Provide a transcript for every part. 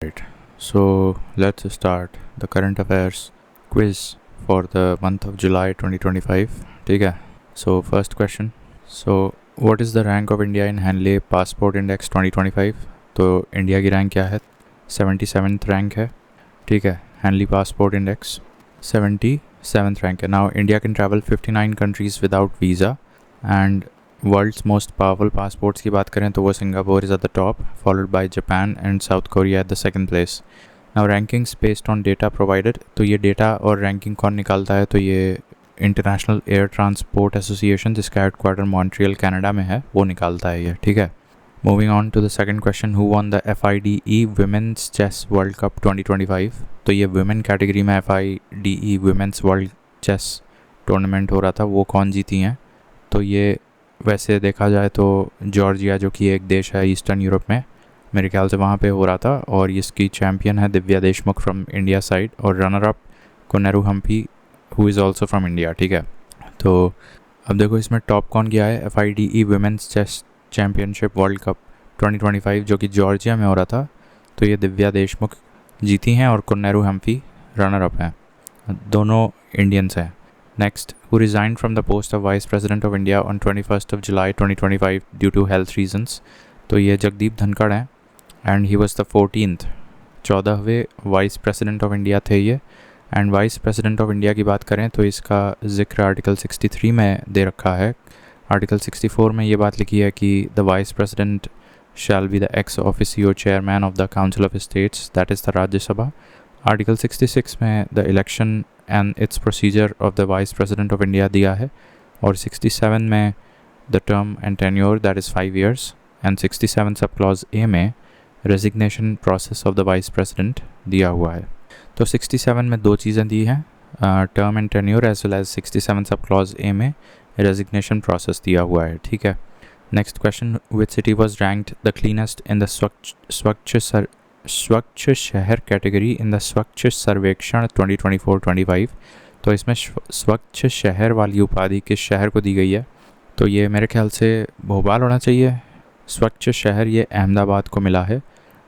Right. So let's start the current affairs quiz for the month of July 2025. ठीक है. So first question. So what is the rank of India in Henley Passport Index 2025? तो India की rank क्या है? 77th rank है. ठीक है. Henley Passport Index 77th rank है. Now India can travel 59 countries without visa and world's most powerful passports की बात करें तो वो Singapore is at the top, followed by Japan and South Korea at the second place. Now rankings based on data provided. तो ये data और ranking कौन निकालता है? तो ये इंटरनेशनल एयर ट्रांसपोर्ट एसोसिएशन, जिसका हेडक्वार्टर मॉन्ट्रियल कनाडा में है, वो निकालता है ये. ठीक है. Moving on to the second question. Who won the FIDE women's chess world cup 2025? तो ये वुमेन कैटेगरी में FIDE women's world chess tournament हो रहा था, वो कौन जीती हैं? तो ये वैसे देखा जाए तो जॉर्जिया, जो कि एक देश है ईस्टर्न यूरोप में, मेरे ख्याल से वहाँ पे हो रहा था, और इसकी चैम्पियन है Divya Deshmukh from India side, और runner up Koneru Humpy who is also from India. ठीक है. तो अब देखो इसमें टॉप कौन गया है. FIDE women's chess championship world cup 2025 जो कि जॉर्जिया में हो रहा था, तो ये दिव्या देशमुख जीती हैं और कोनेरू हम्पी रनर अप हैं. दोनों इंडियंस हैं. Next, who resigned from the post of Vice President of India on 21st of July 2025 due to health reasons? तो ये जगदीप धनखड़ हैं and he was the 14वें वाइस प्रेसिडेंट ऑफ इंडिया थे ये. And vice president of India की बात करें तो इसका जिक्र आर्टिकल 63 में दे रखा है. आर्टिकल 64 में ये बात लिखी है कि the vice president shall be the ex officio chairman of the council of states, that is the Rajya Sabha. Article 66 में the election and its procedure of the vice president of India दिया है, और 67 में the term and tenure that is 5 years, and 67 sub clause A में resignation process of the vice president दिया हुआ है. तो 67 में दो चीज़ें दी हैं, term and tenure, as well as 67 sub clause A में रेजिग्नेशन प्रोसेस दिया हुआ है. ठीक है. Next question. Which city was ranked the cleanest in the स्वच्छ शहर कैटेगरी इन द स्वच्छ सर्वेक्षण 2024-25? तो इसमें स्वच्छ शहर वाली उपाधि किस शहर को दी गई है? तो ये मेरे ख्याल से भोपाल होना चाहिए. स्वच्छ शहर ये अहमदाबाद को मिला है.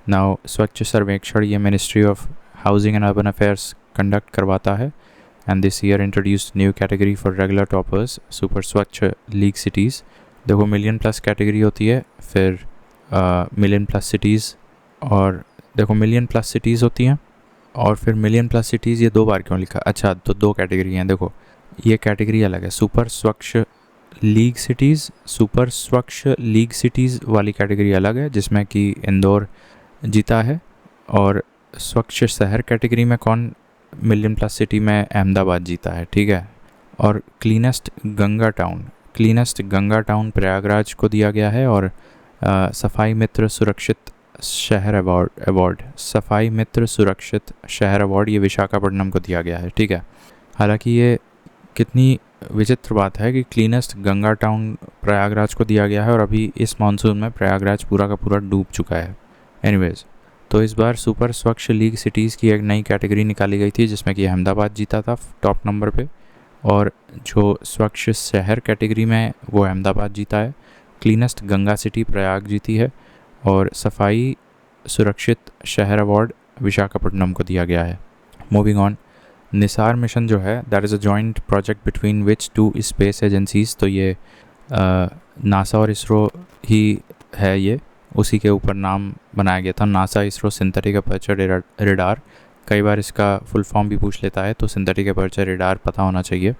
नाउ स्वच्छ सर्वेक्षण ये ministry of housing and urban affairs conduct करवाता है, and this year introduced new category for regular toppers, super स्वच्छ लीग सिटीज़. देखो मिलियन प्लस कैटेगरी होती है, फिर मिलियन प्लस सिटीज़, और देखो मिलियन प्लस सिटीज़ होती हैं, और फिर मिलियन प्लस सिटीज़ ये दो बार क्यों लिखा? अच्छा, तो दो कैटेगरी हैं. देखो ये कैटेगरी अलग है. सुपर स्वच्छ लीग सिटीज़, सुपर स्वच्छ लीग सिटीज़ वाली कैटेगरी अलग है, जिसमें कि इंदौर जीता है. और स्वच्छ शहर कैटेगरी में कौन? मिलियन प्लस सिटी में अहमदाबाद जीता है. ठीक है. और क्लीनेस्ट गंगा टाउन प्रयागराज को दिया गया है, और सफाई मित्र सुरक्षित शहर अवार्ड सफाई मित्र सुरक्षित शहर अवार्ड ये विशाखापट्टनम को दिया गया है. ठीक है. हालांकि ये कितनी विचित्र बात है कि क्लीनेस्ट गंगा टाउन प्रयागराज को दिया गया है, और अभी इस मानसून में प्रयागराज पूरा का पूरा डूब चुका है. एनीवेज, तो इस बार सुपर स्वच्छ लीग सिटीज़ की एक नई कैटेगरी निकाली गई थी, जिसमें कि अहमदाबाद जीता था टॉप नंबर पे, और जो स्वच्छ शहर कैटेगरी में वो अहमदाबाद जीता है. क्लीनेस्ट गंगा सिटी प्रयाग जीती है, और सफाई सुरक्षित शहर अवार्ड विशाखापट्टनम को दिया गया है. Moving on. निसार मिशन जो है that is a joint project between which two space agencies. तो ये नासा और इसरो ही है, ये उसी के ऊपर नाम बनाया गया था. NASA ISRO synthetic aperture radar. कई बार इसका फुल फॉर्म भी पूछ लेता है, तो सिंथेटिक अपर्चर रेडार पता होना चाहिए.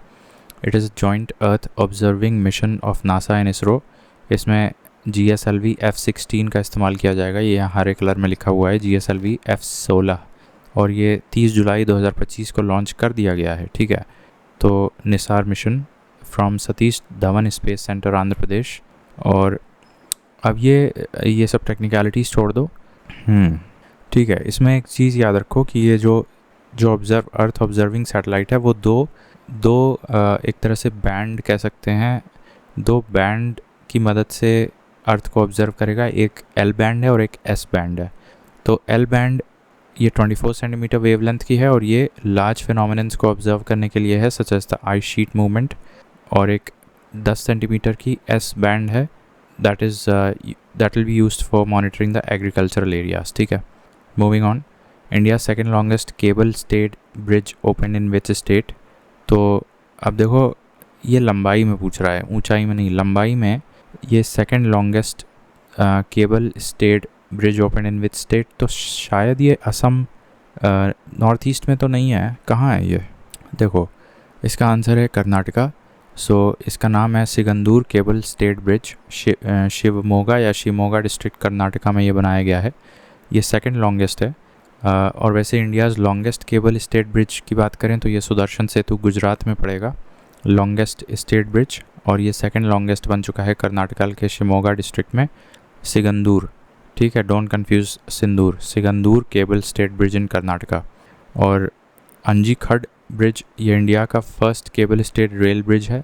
It is joint earth observing mission of NASA and ISRO. इसमें GSLV F-16 का इस्तेमाल किया जाएगा. ये यहाँ हरे कलर में लिखा हुआ है GSLV F-16, और ये 30 जुलाई 2025 को लॉन्च कर दिया गया है. ठीक है. तो NISAR mission from Satish Dhawan space centre Andhra Pradesh. और अब ये सब टेक्निकलिटीज़ छोड़ दो. ठीक है. इसमें एक चीज़ याद रखो कि ये जो अर्थ ऑब्जर्विंग सैटेलाइट है वो दो एक तरह से बैंड कह सकते हैं, दो बैंड की मदद से अर्थ को ऑब्जर्व करेगा. एक L बैंड है और एक S बैंड है. तो L बैंड ये 24 सेंटीमीटर वेवलेंथ की है, और ये लार्ज फिनोमिनन्स को ऑब्जर्व करने के लिए है, such as the ice sheet movement. और एक 10 सेंटीमीटर की S बैंड है, that will be used for monitoring the agricultural areas. ठीक है. Moving on, India second longest cable stayed bridge open in which state. तो अब देखो ये लंबाई में पूछ रहा है, ऊंचाई में नहीं, लंबाई में। ये second longest cable stayed bridge open in which state, तो शायद ये असम नॉर्थ ईस्ट में तो नहीं है। कहाँ है ये? देखो इसका आंसर है कर्नाटका। सो इसका नाम है सिगंदूर केबल स्टेट ब्रिज। शिवमोगा या शिमोगा डिस्ट्रिक्ट कर्नाटका में ये बनाया गया है। ये सेकंड लॉन्गेस्ट है। और वैसे India's longest cable stayed bridge की बात करें तो ये सुदर्शन सेतु गुजरात में पड़ेगा, लॉन्गेस्ट स्टेट ब्रिज। और ये सेकंड लॉन्गेस्ट बन चुका है कर्नाटका के शिमोगा डिस्ट्रिक्ट में, सिगंदूर। ठीक है, don't confuse Sindoor, Sigandur cable stayed bridge in Karnataka. और अंजीखड़ ब्रिज ये इंडिया का first cable stayed rail bridge है।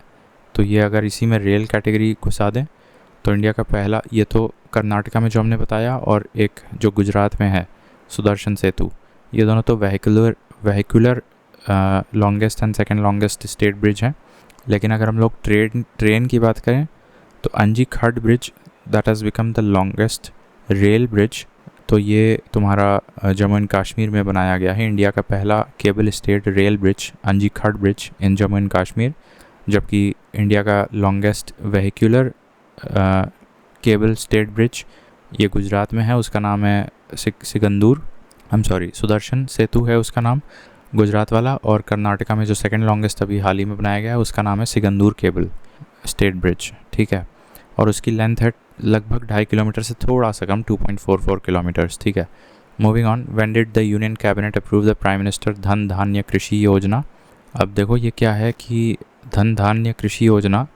तो ये अगर इसी में रेल कैटेगरी घुसा दें तो इंडिया का पहला, ये तो कर्नाटका में जो हमने बताया, और एक जो गुजरात में है सुदर्शन सेतु, ये दोनों तो vehicular longest and second longest state bridge हैं। लेकिन अगर हम लोग ट्रेन की बात करें तो Anjikhad bridge that has become the longest rail bridge. तो ये तुम्हारा जम्मू एंड कश्मीर में बनाया गया है, इंडिया का पहला cable stayed rail bridge Anjikhad bridge in Jammu and Kashmir. जबकि इंडिया का longest vehicular cable stayed bridge ये गुजरात में है, उसका नाम है सुदर्शन सेतु है उसका नाम, गुजरात वाला। और कर्नाटका में जो सेकंड लॉन्गेस्ट अभी हाल ही में बनाया गया है उसका नाम है सिगंदूर केबल स्टेट ब्रिज। ठीक है, और उसकी लेंथ है लगभग 2.5 किलोमीटर से थोड़ा सा कम, 2.44 किलोमीटर्स। ठीक है, moving on, when did the union cabinet approve the prime minister धन धान्य कृषि योजना। अब देखो ये क्या है कि धन धान्य कृषि योजना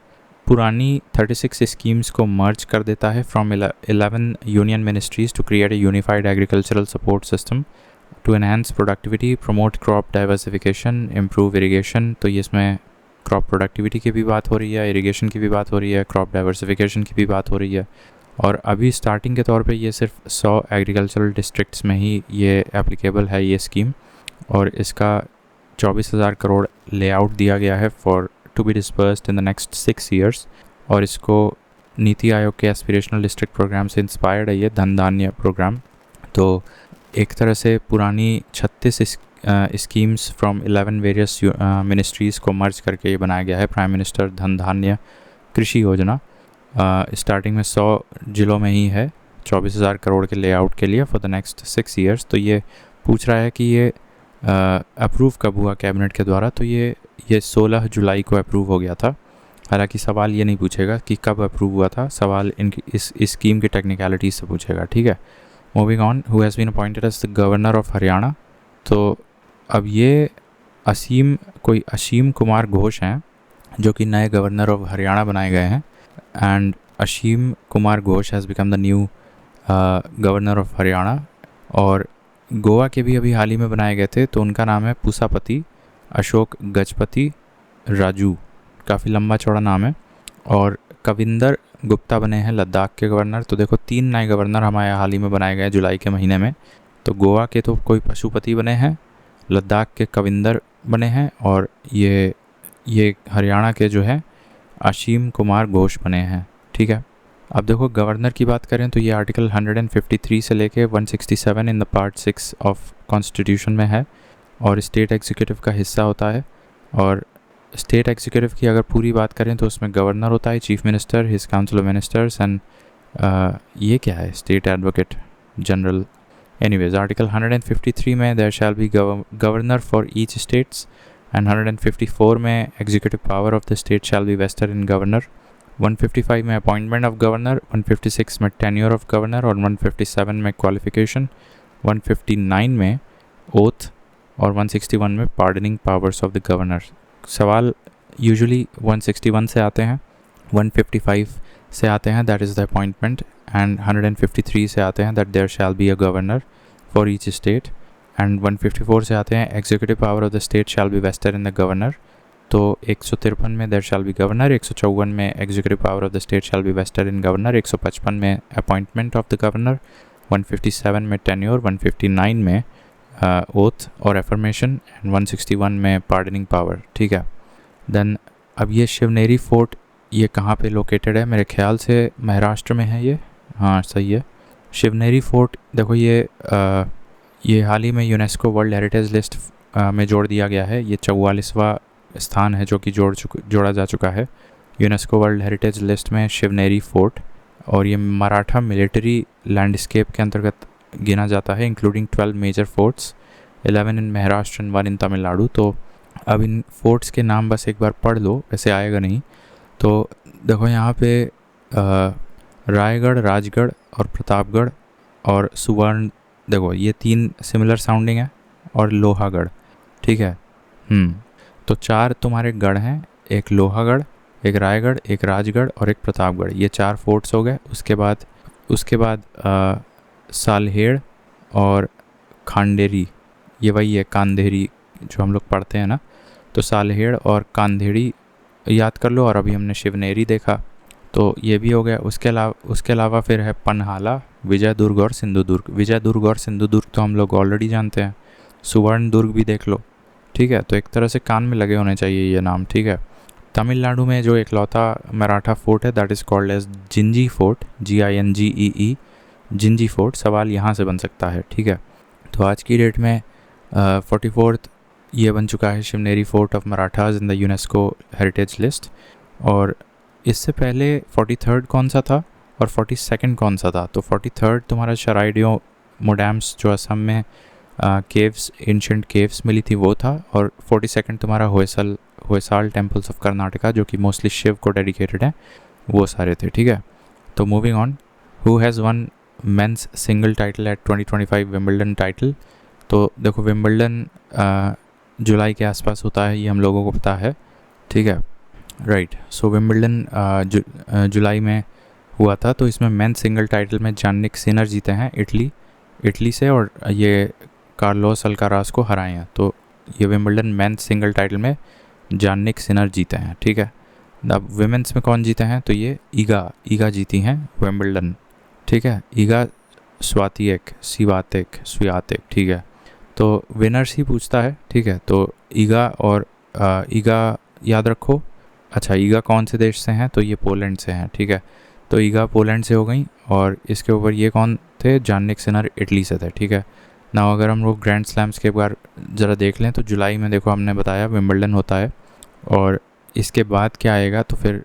पुरानी 36 स्कीम्स को मर्ज कर देता है from 11 union ministries to create a unified agricultural support system to enhance productivity, promote crop diversification, improve irrigation. तो ये इसमें क्रॉप प्रोडक्टिविटी की भी बात हो रही है, इरिगेशन की भी बात हो रही है, क्रॉप डाइवर्सिफिकेशन की भी बात हो रही है। और अभी स्टार्टिंग के तौर पे ये सिर्फ 100 एग्रीकल्चरल डिस्ट्रिक्ट्स में ही ये एप्लीकेबल है ये स्कीम। और इसका 24,000 करोड़ लेआउट दिया गया है for to be dispersed in the next 6 years। और इसको नीति आयोग के एस्पिरेशनल डिस्ट्रिक्ट प्रोग्राम से इंस्पायर्ड है ये धन धान्य प्रोग्राम। तो एक तरह से पुरानी 36 स्कीम्स फ्रॉम 11 वेरियस मिनिस्ट्रीज़ को मर्ज करके ये बनाया गया है प्राइम मिनिस्टर धन धान्य कृषि योजना। स्टार्टिंग में 100 जिलों में ही है 24,000 करोड़ के लेआउट के लिए फॉर द नेक्स्ट 6 years। तो ये पूछ रहा है कि ये अप्रूव कब हुआ कैबिनेट के द्वारा, तो ये 16 जुलाई को अप्रूव हो गया था। हालांकि सवाल ये नहीं पूछेगा कि कब अप्रूव हुआ था, सवाल इनकी इस स्कीम की टेक्निकलिटीज से पूछेगा। ठीक है, moving on, who has been appointed as the governor of Haryana. तो अब ये असीम कुमार घोष हैं जो कि नए गवर्नर ऑफ हरियाणा बनाए गए हैं। And Asim Kumar Ghosh has become the new governor of Haryana. और गोवा के भी अभी हाल ही में बनाए गए थे, तो उनका नाम है पुसापति अशोक गजपति राजू, काफ़ी लंबा चौड़ा नाम है। और कविंदर गुप्ता बने हैं लद्दाख के गवर्नर। तो देखो 3 नए गवर्नर हमारे हाल ही में बनाए गए जुलाई के महीने में। तो गोवा के तो कोई पशुपति बने हैं, लद्दाख के कविंदर बने हैं, और ये हरियाणा के जो है असीम कुमार घोष बने हैं। ठीक है, अब देखो गवर्नर की बात करें तो ये आर्टिकल 153 से लेके 167 in the part 6 of constitution में है और स्टेट एग्जीक्यूटिव का हिस्सा होता है। और स्टेट एग्जीक्यूटिव की अगर पूरी बात करें तो उसमें गवर्नर होता है, chief minister, his council of ministers and ये क्या है, state advocate general. Anyways, article 153 में there shall be governor for each states and 154 में executive power of the state shall be vested in governor. 155 में appointment of governor, 156 में tenure of governor और 157 में qualification, 159 में ओथ और 161 में pardoning powers of the governor. सवाल usually 161 से आते हैं, 155 से आते हैं that is the appointment, and 153 से आते हैं that there shall be a governor for each state, and 154 से आते हैं executive power of the state shall be vested in the governor. तो 153 में देयर शैल बी गवर्नर, 154 में executive power of the state shall be vested in governor, 155 में appointment of the governor, 157 में tenure, 159 में oath और affirmation, and 161 में pardoning power. ठीक है, देन अब ये शिवनेरी फोर्ट ये कहाँ पे लोकेटेड है? मेरे ख्याल से महाराष्ट्र में है ये, हाँ सही है। शिवनेरी फोर्ट देखो ये ये हाल ही में यूनेस्को वर्ल्ड हेरिटेज लिस्ट में जोड़ दिया गया है। ये 44वां स्थान है जो कि जोड़ा जा चुका है यूनेस्को वर्ल्ड हेरिटेज लिस्ट में शिवनेरी फोर्ट। और ये मराठा मिलिट्री लैंडस्केप के अंतर्गत गिना जाता है, including 12 major forts, 11 in Maharashtra and 1 इन तमिलनाडु। तो अब इन फोर्ट्स के नाम बस एक बार पढ़ लो, वैसे आएगा नहीं। तो देखो यहाँ पे रायगढ़, राजगढ़ और प्रतापगढ़ और सुवर्ण, देखो ये 3 सिमिलर साउंडिंग है, और लोहागढ़, ठीक है। तो 4 तुम्हारे गढ़ हैं, एक लोहागढ़, एक रायगढ़, एक राजगढ़ और एक प्रतापगढ़, ये 4 फोर्ट्स हो गए। उसके बाद सालहेड़ और खांडेरी, ये वही है कांधेरी जो हम लोग पढ़ते हैं ना, तो सालहेड़ और कांधेड़ी याद कर लो। और अभी हमने शिवनेरी देखा, तो ये भी हो गया। उसके अलावा फिर है पन्हाला, विजयदुर्ग और सिंधुदुर्ग। विजयदुर्ग और सिंधुदुर्ग तो हम लोग ऑलरेडी जानते हैं। सुवर्ण दुर्ग भी देख लो, ठीक है। तो एक तरह से कान में लगे होने चाहिए ये नाम, ठीक है। तमिलनाडु में जो इकलौता मराठा फोर्ट है that is called as Gingee fort, GINGEE, Gingee fort. सवाल यहाँ से बन सकता है, ठीक है। तो आज की डेट में 44th ये बन चुका है Shivneri fort of Marathas in the UNESCO heritage list. और इससे पहले 43rd कौन सा था और 42nd कौन सा था? तो 43rd तुम्हारा शराइडियो मोडैम्स जो असम में केव्स, एंशिएंट केव्स मिली थी, वो था। और 42nd तुम्हारा होयसाल टेम्पल्स ऑफ कर्नाटका जो कि मोस्टली शिव को डेडिकेटेड है, वो सारे थे, ठीक है। तो moving on, who has one men's single title at 2025 Wimbledon title? तो देखो विंबलडन जुलाई के आसपास होता है, ये हम लोगों को पता है, ठीक है, राइट। सो विंबलडन जुलाई में हुआ था। तो इसमें मेंस सिंगल टाइटल में जानिक सिनर जीते हैं इटली से, और ये कार्लोस अल्काराज को हराए हैं। तो ये विंबलडन मेंस सिंगल टाइटल में जानिक सिनर जीते हैं, ठीक है। अब विमेंस में कौन जीते हैं? तो ये ईगा जीती हैं विंबलडन, ठीक है। ईगा स्वियातेक, ठीक है। तो विनर्स ही पूछता है, ठीक है। तो ईगा याद रखो। अच्छा, ईगा कौन से देश से हैं? तो ये पोलैंड से हैं, ठीक है। तो ईगा पोलैंड से हो गई, और इसके ऊपर ये कौन थे? जानिक सिनर इटली से थे, ठीक है ना। अगर हम लोग ग्रैंड स्लैम्स के बार ज़रा देख लें तो जुलाई में देखो हमने बताया विंबलडन होता है, और इसके बाद क्या आएगा? तो फिर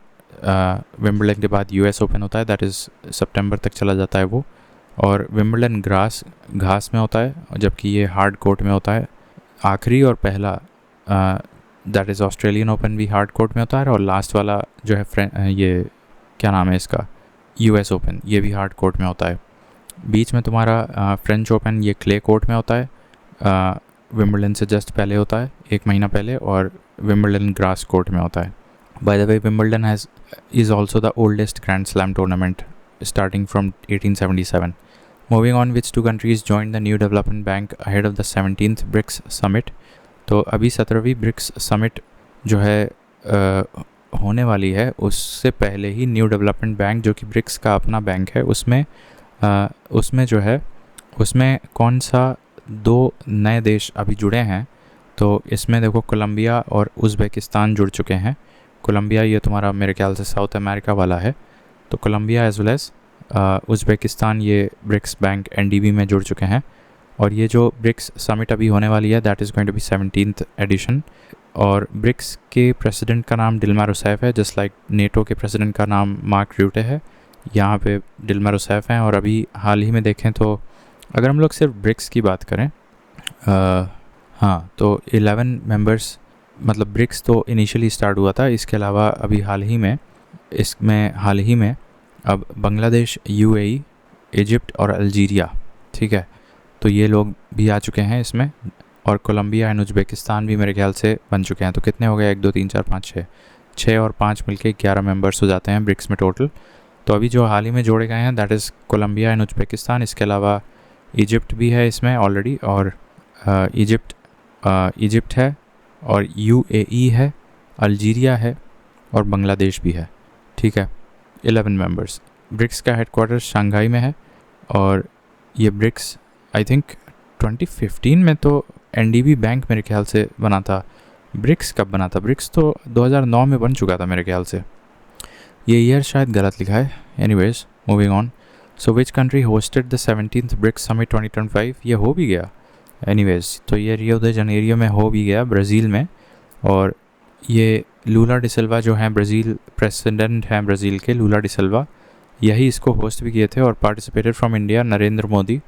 विंबलडन के बाद US ओपन होता है, दैट इज़ सितंबर तक चला जाता है वो। और विंबलडन घास में होता है, जबकि ये हार्ड कोर्ट में होता है। आखिरी और पहला दैट इज़ ऑस्ट्रेलियन ओपन भी हार्ड कोर्ट में होता है, और लास्ट वाला जो है ये क्या नाम है इसका, US ओपन, ये भी हार्ड कोर्ट में होता है। बीच में तुम्हारा फ्रेंच ओपन ये क्ले कोर्ट में होता है, विंबलडन से जस्ट पहले होता है, 1 महीना पहले, और विंबलडन ग्रास कोर्ट में होता है। Bye the way Wimbledon is also the oldest grand slam tournament starting from 1877. Moving on, which 2 countries joined the new development bank ahead of the 17th BRICS summit? तो अभी 17वीं BRICS summit जो है होने वाली है, उससे पहले ही न्यू डेवलपमेंट बैंक जो कि ब्रिक्स का अपना बैंक है, उसमें जो है उसमें कौन सा 2 नए देश अभी जुड़े हैं? तो इसमें देखो कोलंबिया और उज़्बेकिस्तान जुड़ चुके हैं। कोलंबिया ये तुम्हारा मेरे ख्याल से साउथ अमेरिका वाला है, तो Colombia as well as Uzbekistan ये ब्रिक्स बैंक NDB में जुड़ चुके हैं। और ये जो ब्रिक्स समिट अभी होने वाली है that is going to be 17th edition. और ब्रिक्स के प्रेसिडेंट का नाम डिल्मा रूसेफ है, जस्ट लाइक नेटो के प्रेसिडेंट का नाम मार्क र्यूटे है, यहाँ पे डिल्मा रूसेफ हैं। और अभी हाल ही में देखें तो अगर हम लोग सिर्फ ब्रिक्स की बात करें, हाँ, तो 11 मेंबर्स, मतलब ब्रिक्स तो इनिशियली स्टार्ट हुआ था, इसके अलावा अभी हाल ही में अब बांग्लादेश, UAE, इजिप्ट और अल्जीरिया, ठीक है, तो ये लोग भी आ चुके हैं इसमें। और कोलंबिया एंड उज़्बेकिस्तान भी मेरे ख्याल से बन चुके हैं। तो कितने हो गए? 1 2 3 4 5 6 और 5 मिलके 11 मेंबर्स हो जाते हैं ब्रिक्स में टोटल। तो अभी जो हाल ही में जोड़े गए हैं that is Colombia and Uzbekistan. इसके अलावा इजिप्ट भी है इसमें ऑलरेडी, और इजिप्ट है, और UAE है, अल्जीरिया है, और बांग्लादेश भी है, ठीक है। 11 मेंबर्स। ब्रिक्स का हेडक्वार्टर शंघाई में है, और ये ब्रिक्स आई थिंक 2015 में तो NDB बैंक मेरे ख्याल से बना था। ब्रिक्स कब बना था? ब्रिक्स तो 2009 में बन चुका था मेरे ख्याल से, ये ईयर शायद गलत लिखा है। Anyways moving on, so which country hosted the 17th BRICS summit 2025? ये हो भी गया। एनीवेज, तो ये रियो दे जनेरियो में हो भी गया, ब्राज़ील में। और ये लूला डिसिल्वा जो हैं ब्राज़ील प्रेसिडेंट हैं ब्राज़ील के, लूला डिसिल्वा, यही इसको होस्ट भी किए थे। और participated from India Narendra Modi.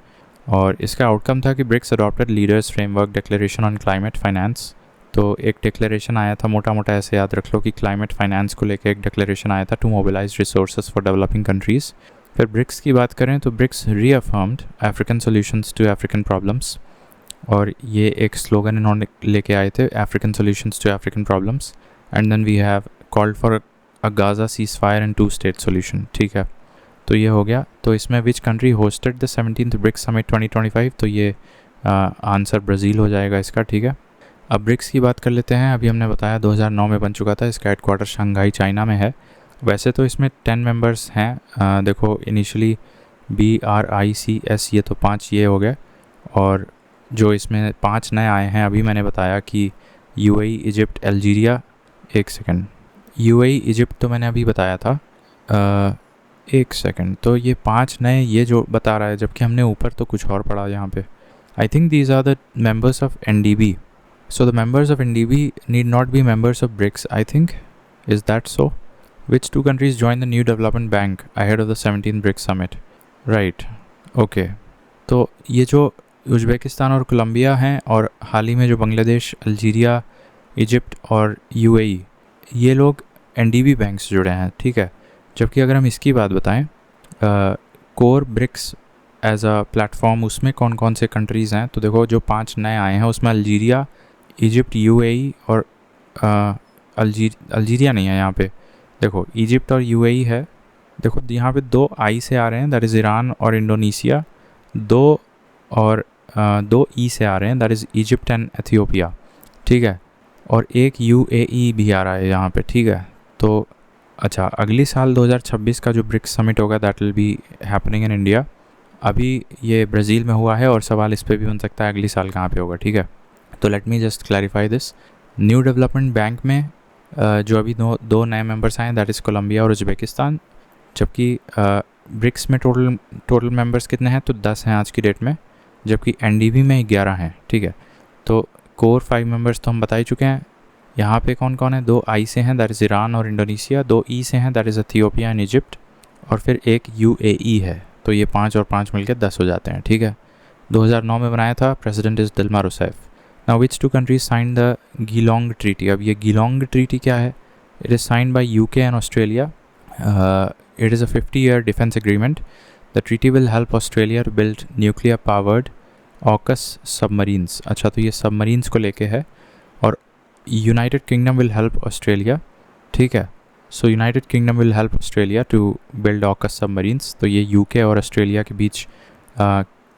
और इसका आउटकम था कि BRICS adopted leaders framework declaration on climate finance. तो एक डिक्लेरेशन आया था, मोटा मोटा ऐसे याद रख लो कि क्लाइमेट फाइनेंस को लेकर एक डिक्लेरेशन आया था, to mobilize resources for developing countries. फिर ब्रिक्स की बात करें तो BRICS reaffirmed African solutions to African problems. और ये एक स्लोगन इन्होंने लेके आए थे, African solutions to African problems. And then we have called for a Gaza ceasefire and 2 state solution. ठीक है, तो ये हो गया। तो इसमें which country hosted the 17th BRICS summit 2025, तो ये आंसर ब्राज़ील हो जाएगा इसका। ठीक है, अब ब्रिक्स की बात कर लेते हैं। अभी हमने बताया 2009 में बन चुका था, इसका हेडक्वार्टर शंघाई चाइना में है। वैसे तो इसमें 10 मेंबर्स हैं। देखो इनिशियली BRICS, ये तो 5 ये हो गए। और जो इसमें 5 नए आए हैं, अभी मैंने बताया कि UAE, इजिप्ट, अल्जीरिया। एक सेकंड, UAE, इजिप्ट तो मैंने अभी बताया था। एक सेकंड, तो ये 5 नए ये जो बता रहा है, जबकि हमने ऊपर तो कुछ और पढ़ा यहाँ पे। I think these are the members of NDB. So the members of NDB need not be members of BRICS, I think. Is that so? Which 2 countries joined the new development bank ahead of the 17th BRICS summit? Right. Okay. तो ये जो Uzbekistan और Colombia हैं, और हाल ही में जो Bangladesh, Algeria, Egypt और UAE, ये लोग NDB बैंक से जुड़े हैं। ठीक है, जबकि अगर हम इसकी बात बताएं, core BRICS as a platform, उसमें कौन कौन से कंट्रीज़ हैं, तो देखो जो 5 नए आए हैं उसमें अल्जीरिया, इजिप्ट, UAE और अल्जीरिया नहीं है यहाँ पे। देखो इजिप्ट और UAE है। देखो यहाँ पे 2 I से आ रहे हैं, दैट इज़ ईरान और इंडोनेशिया। 2 E से आ रहे हैं, that is Egypt and Ethiopia. ठीक है, और एक UAE भी आ रहा है यहाँ पे। ठीक है, तो अच्छा, अगली साल 2026 का जो ब्रिक्स समिट होगा that will be happening in India. अभी ये ब्राज़ील में हुआ है, और सवाल इस पर भी बन सकता है अगली साल कहाँ पे होगा। ठीक है, तो let me just clarify this. New development bank में जो अभी 2 नए मेंबर्स आए, दैट इज़ कोलंबिया और उज़्बेकिस्तान। जबकि ब्रिक्स में टोटल मेंबर्स कितने हैं, तो 10 हैं आज की डेट में, जबकि NDB में 11 हैं। ठीक है, तो कोर 5 मेंबर्स तो हम बता ही चुके हैं। यहाँ पे कौन कौन है, 2 I से हैं, दैट इज़ ईरान और इंडोनेशिया। 2 E से हैं, that is Ethiopia and Egypt. और फिर एक UAE है। तो ये 5 और 5 मिलकर 10 हो जाते हैं। ठीक है, 2009 में बनाया था, president is Dilma Rousseff. Now which 2 countries signed the Geelong Treaty? अब ये Geelong Treaty क्या है? It is signed by UK and Australia. It is a 50-year defense agreement. The treaty will help Australia to build nuclear-powered AUKUS submarines. अच्छा, तो ये submarines को लेके है। और United Kingdom will help Australia. ठीक है, so United Kingdom will help Australia to build AUKUS submarines. तो ये UK और ऑस्ट्रेलिया के बीच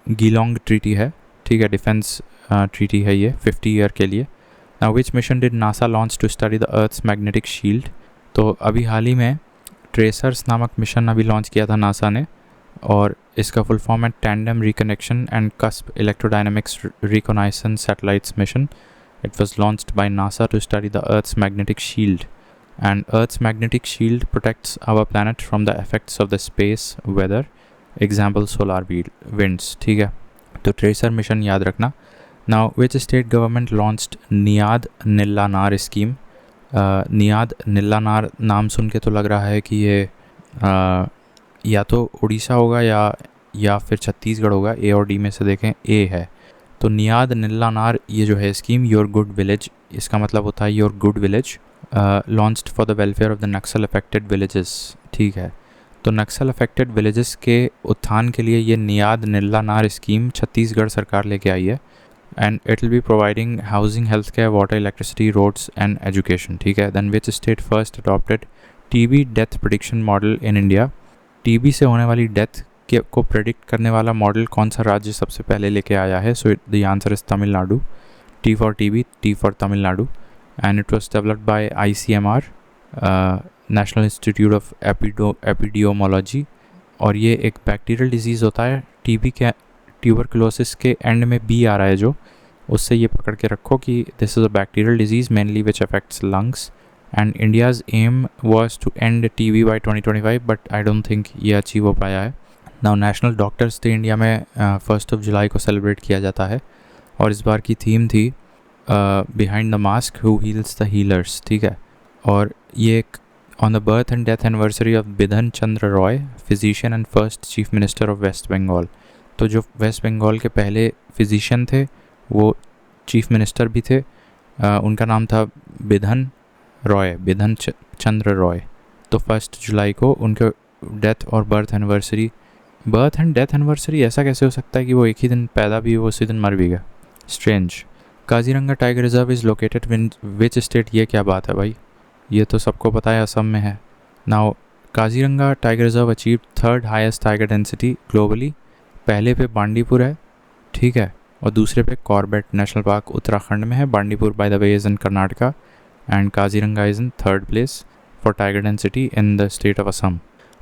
Geelong Treaty है। ठीक है, डिफेंस ट्रीटी है ये 50 ईयर के लिए। Now which mission did NASA launch to study the earth's magnetic shield? तो अभी हाल ही में ट्रेसर्स नामक मिशन अभी लॉन्च किया था नासा ने, और इसका फुल फॉर्म है tandem reconnection and cusp electrodynamics reconnaissance satellites mission. It was launched by NASA to study the earth's magnetic shield, and earth's magnetic shield protects our planet from the effects of the space weather, example solar winds. ठीक है, तो tracer mission याद रखना। Now, which state government launched Niyad Nellanar scheme? Niyad Nellanar नाम सुन के तो लग रहा है कि ये या तो उड़ीसा होगा या फिर छत्तीसगढ़ होगा। A और D में से देखें, A है। तो नियाद नीलानार ये जो है स्कीम, योर गुड विलेज, इसका मतलब होता है your good village, launched for the welfare of the Naxal affected villages. ठीक है, तो नक्सल अफेक्टेड विलेजेस के उत्थान के लिए ये नियाद नीलानार स्कीम छत्तीसगढ़ सरकार लेके आई है। and it will be providing housing, healthcare, water, electricity, roads and education. ठीक है, then which state first adopted TB death prediction model in India? TB से होने वाली डेथ को प्रेडिक्ट करने वाला मॉडल कौन सा राज्य सबसे पहले लेके आया है? So the answer is Tamil Nadu. T for TB, T for Tamil Nadu, and it was developed by ICMR, National Institute of Epidemiology। और ये एक बैक्टीरियल डिजीज़ होता है। TB के ट्यूबरकुलोसिस के एंड में B आ रहा है जो, उससे ये पकड़ के रखो कि this is a bacterial disease mainly which affects lungs, and India's aim was to end TB by 2025, but I don't think ये अचीव हो पाया है। Now national doctors day India में 1 जुलाई को सेलिब्रेट किया जाता है, और इस बार की थीम थी behind the mask who heals the healers, ठीक है। और ये एक on the birth and death anniversary of Bidhan Chandra Roy, physician and first chief minister of West Bengal. तो जो वेस्ट बंगाल के पहले फिजिशियन थे वो चीफ मिनिस्टर भी थे, उनका नाम था बिधन चंद्र रॉय। तो 1 जुलाई को उनके डेथ और बर्थ एंड डेथ एनिवर्सरी ऐसा कैसे हो सकता है कि वो एक ही दिन पैदा भी हुआ उसी दिन मर भी गया, strange. Kaziranga tiger reserve is located which state, ये क्या बात है भाई, ये तो सबको पता है असम में है। Now Kaziranga tiger reserve achieve 3rd highest tiger density globally. पहले पे बांडीपुर है, ठीक है, और दूसरे पे कॉर्बेट नेशनल पार्क उत्तराखंड में है। Bandipur by the way is in Karnataka and Kaziranga is in 3rd place for tiger density in the state of Assam.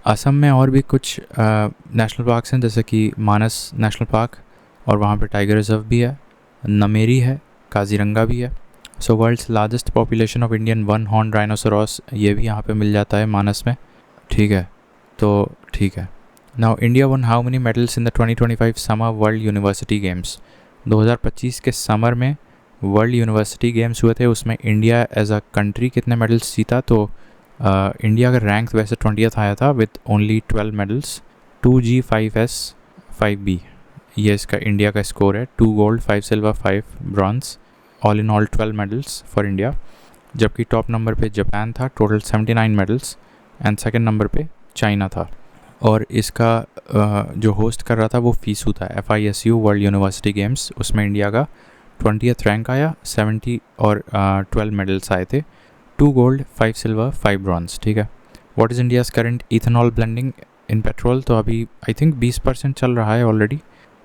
Assam में और भी कुछ नेशनल पार्क्स हैं, जैसे कि मानस नेशनल पार्क, और वहाँ पे टाइगर रिजर्व भी है, नमेरी है, काजीरंगा भी है। So world's largest population of Indian 1 horn rhinoceros, ये भी यहाँ पे मिल जाता है मानस में, ठीक है। तो ठीक है। Now India one how many medals in the 2025 summer world university games. 2025 के समर में वर्ल्ड यूनिवर्सिटी गेम्स हुए थे, उसमें इंडिया एज अ कंट्री कितने मेडल्स जीता। तो इंडिया का रैंक वैसे 20th आया था with only 12 medals, 2G 5S 5B, ये इसका इंडिया का स्कोर है। 2 gold 5 silver 5 bronze, all in all 12 medals for India. जबकि टॉप नंबर पे जापान था, total 79 medals, and second number पे चाइना था। और इसका जो होस्ट कर रहा था वो फीसू था, FISU वर्ल्ड यूनिवर्सिटी गेम्स, उसमें इंडिया का 20th रैंक आया, 70 और 12 मेडल्स आए थे, 2 गोल्ड 5 सिल्वर 5 ब्रॉन्ज, ठीक है। What is India's current ethanol blending in petrol. तो अभी आई थिंक 20% चल रहा है already.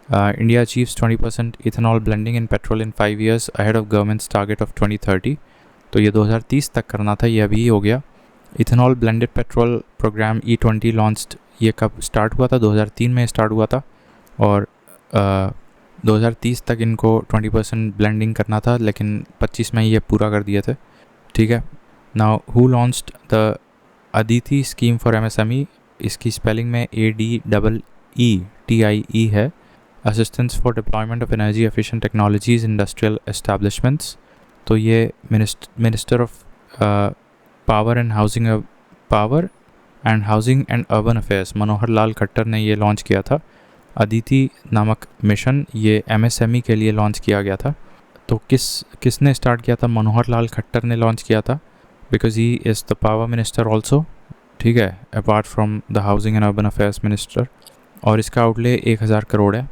India achieves 20% ethanol blending in petrol in 5 years ahead of government's target of 2030। तो ये 2030 तक करना था, ये अभी हो गया। Ethanol blended petrol programme E20 launched, ये कब स्टार्ट हुआ था, 2003 में स्टार्ट हुआ था, और 2030 तक इनको 20% ब्लेंडिंग करना था, लेकिन 25 में ये पूरा कर दिए थे, ठीक है। Now who launched the ADEETIE scheme for MSME, इसकी स्पेलिंग में ADEETIE है, assistance for deployment of energy efficient technologies industrial establishments. तो ये minister of power and housing and urban affairs Manohar Lal Khattar ने ये लॉन्च किया था। अदिति नामक मिशन ये MSME के लिए लॉन्च किया गया था। तो किसने स्टार्ट किया था, मनोहर लाल खट्टर ने लॉन्च किया था, because he is the power minister also, ठीक है, apart from the housing and urban affairs minister. और इसका आउटले 1000 करोड़ है,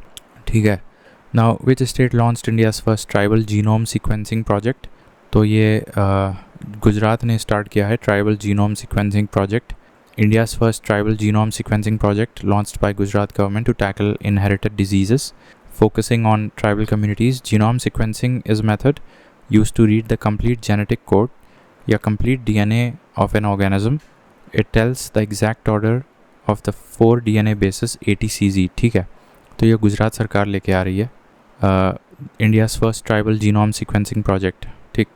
ठीक है। Now which state launched India's first tribal genome sequencing project. तो ये गुजरात ने स्टार्ट किया है tribal genome sequencing project. India's first tribal genome sequencing project launched by Gujarat government to tackle inherited diseases focusing on tribal communities. Genome sequencing is method used to read the complete genetic code या complete DNA of an organism. It tells the exact order of the 4 DNA bases ATCG, ठीक है। तो ये गुजरात सरकार लेके आ रही है India's first tribal genome sequencing project, ठीक।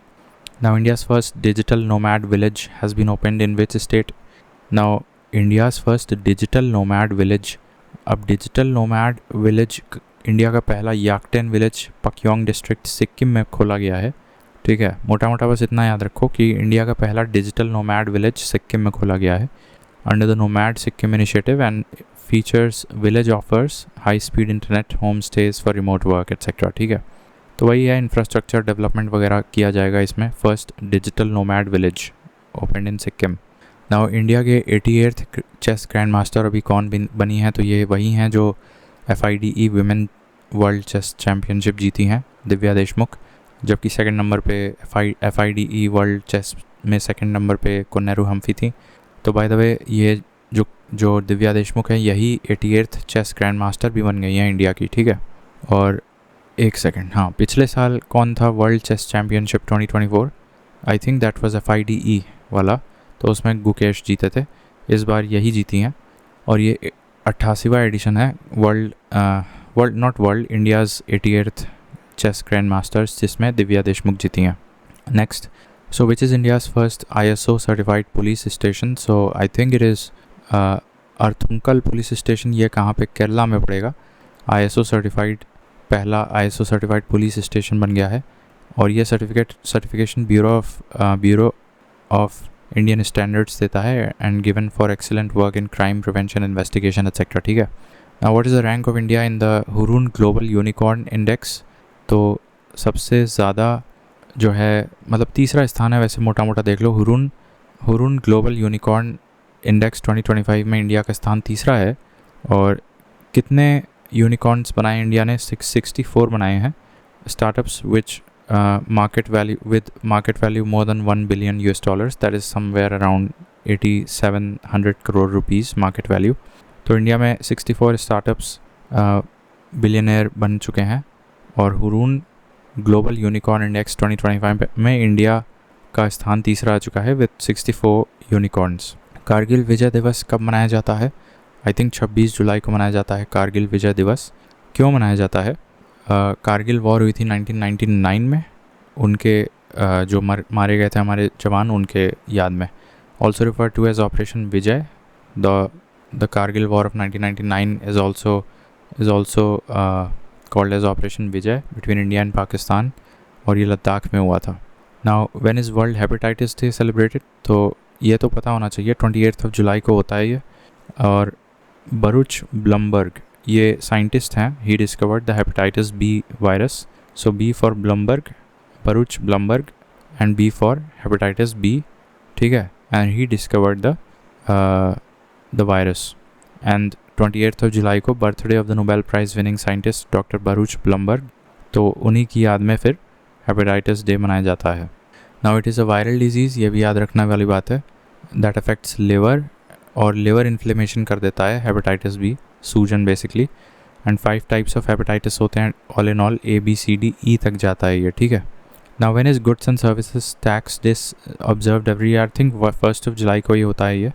Now India's first digital nomad village has been opened in which state. Now India's first digital nomad village, अब डिजिटल नोमैड विलेज इंडिया का पहला याकटेन विलेज पक्योंग डिस्ट्रिक्ट सिक्किम में खोला गया है, ठीक है। मोटा मोटा बस इतना याद रखो कि इंडिया का पहला डिजिटल नोमैड विलेज सिक्किम में खोला गया है under the nomad Sikkim initiative and features village offers high speed internet, home stage for remote work etcetera, ठीक है। तो वही है, इंफ्रास्ट्रक्चर डेवलपमेंट वगैरह किया जाएगा इसमें। First digital nomad village open in Sikkim. Now India के 88th चेस ग्रैंड मास्टर अभी कौन बनी है, तो ये वही हैं जो FIDE women world chess championship जीती हैं, दिव्या देशमुख। जबकि सेकंड नंबर पे FIDE वर्ल्ड चेस में सेकंड नंबर पे कोनेरू हम्फी थी। तो बाय द वे ये जो दिव्या देशमुख है यही 88th चेस ग्रैंड मास्टर भी बन गई हैं इंडिया की, ठीक है। और एक सेकंड, हाँ, पिछले साल कौन था world chess championship 2024, I think that was FIDE वाला, तो उसमें गुकेश जीते थे। इस बार यही जीती हैं और ये 88वां एडिशन है India's 88th chess grandmasters, जिसमें दिव्या देशमुख जीती हैं। Next, so which is India's first ISO certified police station. So I think it is Arthunkal police station. ये कहाँ पे, केरला में पड़ेगा। ISO सर्टिफाइड पहला ISO सर्टिफाइड पुलिस स्टेशन बन गया है और ये certification bureau of Indian standards देता है and given for excellent work in crime prevention investigation etcetera, ठीक है। Now what is the rank of India in the Hurun global unicorn index? तो सबसे ज़्यादा जो है मतलब तीसरा स्थान है, वैसे मोटा मोटा देख लो। हुरून ग्लोबल यूनिकॉर्न इंडेक्स 2025 में इंडिया का स्थान तीसरा है। और कितने यूनिकॉर्न्स बनाए इंडिया ने? 664 बनाए हैं। Startups which market value more than $1 billion, that is somewhere around 8700 crore rupees market value. तो इंडिया में 64 स्टार्टअप्स बिलियनर बन चुके हैं और हुरून ग्लोबल यूनिकॉर्न इंडेक्स 2025 में इंडिया का स्थान तीसरा आ चुका है विद 64 यूनिकॉर्न्स। कारगिल विजय दिवस कब मनाया जाता है? आई थिंक 26 जुलाई को मनाया जाता है कारगिल विजय दिवस। क्यों मनाया जाता है? कारगिल वॉर हुई थी 1999 में, उनके जो मारे गए थे हमारे जवान, उनके याद में। Also refer to as operation Vijay. The Kargil war of 1999 is also called as operation Vijay between India and Pakistan, और ये लद्दाख में हुआ था। Now when is world hepatitis day celebrated? तो ये तो पता होना चाहिए, 28 जुलाई को होता है ये। और बरूच ब्लमबर्ग ये साइंटिस्ट हैं, he discovered the hepatitis B virus. So B for Blumberg, Baruch Blumberg, and B for hepatitis B, ठीक है। And he discovered the virus. And 28 जुलाई को birthday of the Nobel prize winning scientist doctor Baruch Blumberg, तो उन्हीं की याद में फिर हेपेटाइटिस डे मनाया जाता है। Now it is a viral disease, ये भी याद रखने वाली बात है, दैट अफेक्ट्स लिवर, और लिवर इन्फ्लेमेशन कर देता है हेपेटाइटिस बी, सूजन basically. And 5 types of hepatitis होते हैं, ऑल इन ऑल ABCDE तक जाता है ये, ठीक है। Now when is goods and services tax day observed every year? Think 1 जुलाई को ये होता है ये,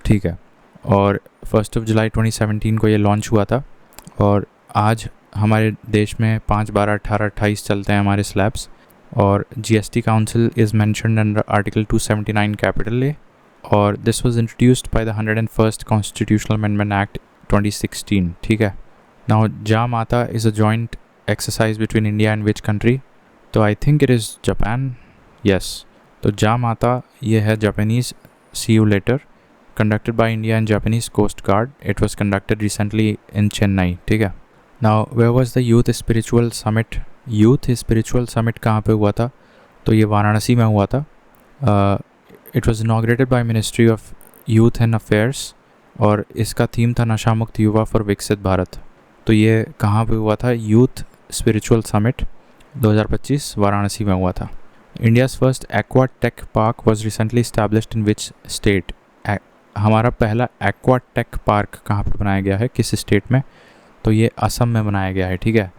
ठीक है। और 1 जुलाई 2017 को ये लॉन्च हुआ था। और आज हमारे देश में 5, 12, 18, 28 चलते हैं हमारे स्लैब्स। और GST council is mentioned under article 279 capital A, और this was introduced by the 101st constitutional amendment act 2016, ठीक है। नाउ जा माता is a joint exercise between India and which country? तो I think it is Japan, yes. तो जा माता ये है Japanese C U letter, conducted by India and Japanese Coast Guard. It was conducted recently in Chennai, ठीक है। Now where was the Youth Spiritual Summit? Youth Spiritual Summit कहाँ पे हुआ था? तो ये वाराणसी में हुआ था। It was inaugurated by Ministry of Youth and Affairs, और इसका थीम था नशा मुक्त युवा फॉर विकसित भारत। तो ये कहाँ पे हुआ था? यूथ स्पिरिचुअल समिट 2025 वाराणसी में हुआ था। India's first aqua tech park was recently established in which state? हमारा पहला एक्वा टेक पार्क कहाँ पे बनाया गया है, किस स्टेट में? तो ये असम में बनाया गया है, ठीक है।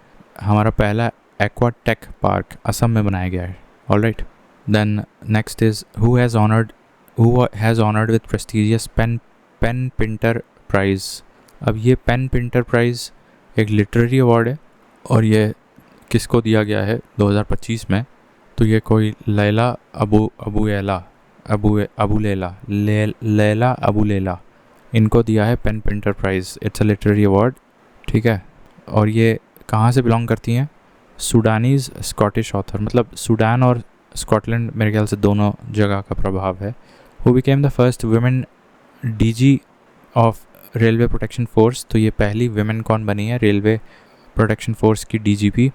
हमारा पहला एक्वा टेक पार्क असम में बनाया गया है, alright. Then next is who has honoured with prestigious PEN Pinter prize? अब ये पेन पिंटर प्राइज़ एक लिटरेरी अवार्ड है, और ये किसको दिया गया है 2025 में? तो ये कोई लैला अबुलेला इनको दिया है PEN Pinter prize. It's a literary award, ठीक है। और ये कहाँ से बिलोंग करती हैं? सूडानीज़ स्कॉटिश ऑथर, मतलब सूडान और स्कॉटलैंड मेरे ख्याल से दोनों जगह का प्रभाव है। Who became the first women DG of railway protection force? तो ये पहली वुमेन कौन बनी है रेलवे प्रोटेक्शन फोर्स की DGP?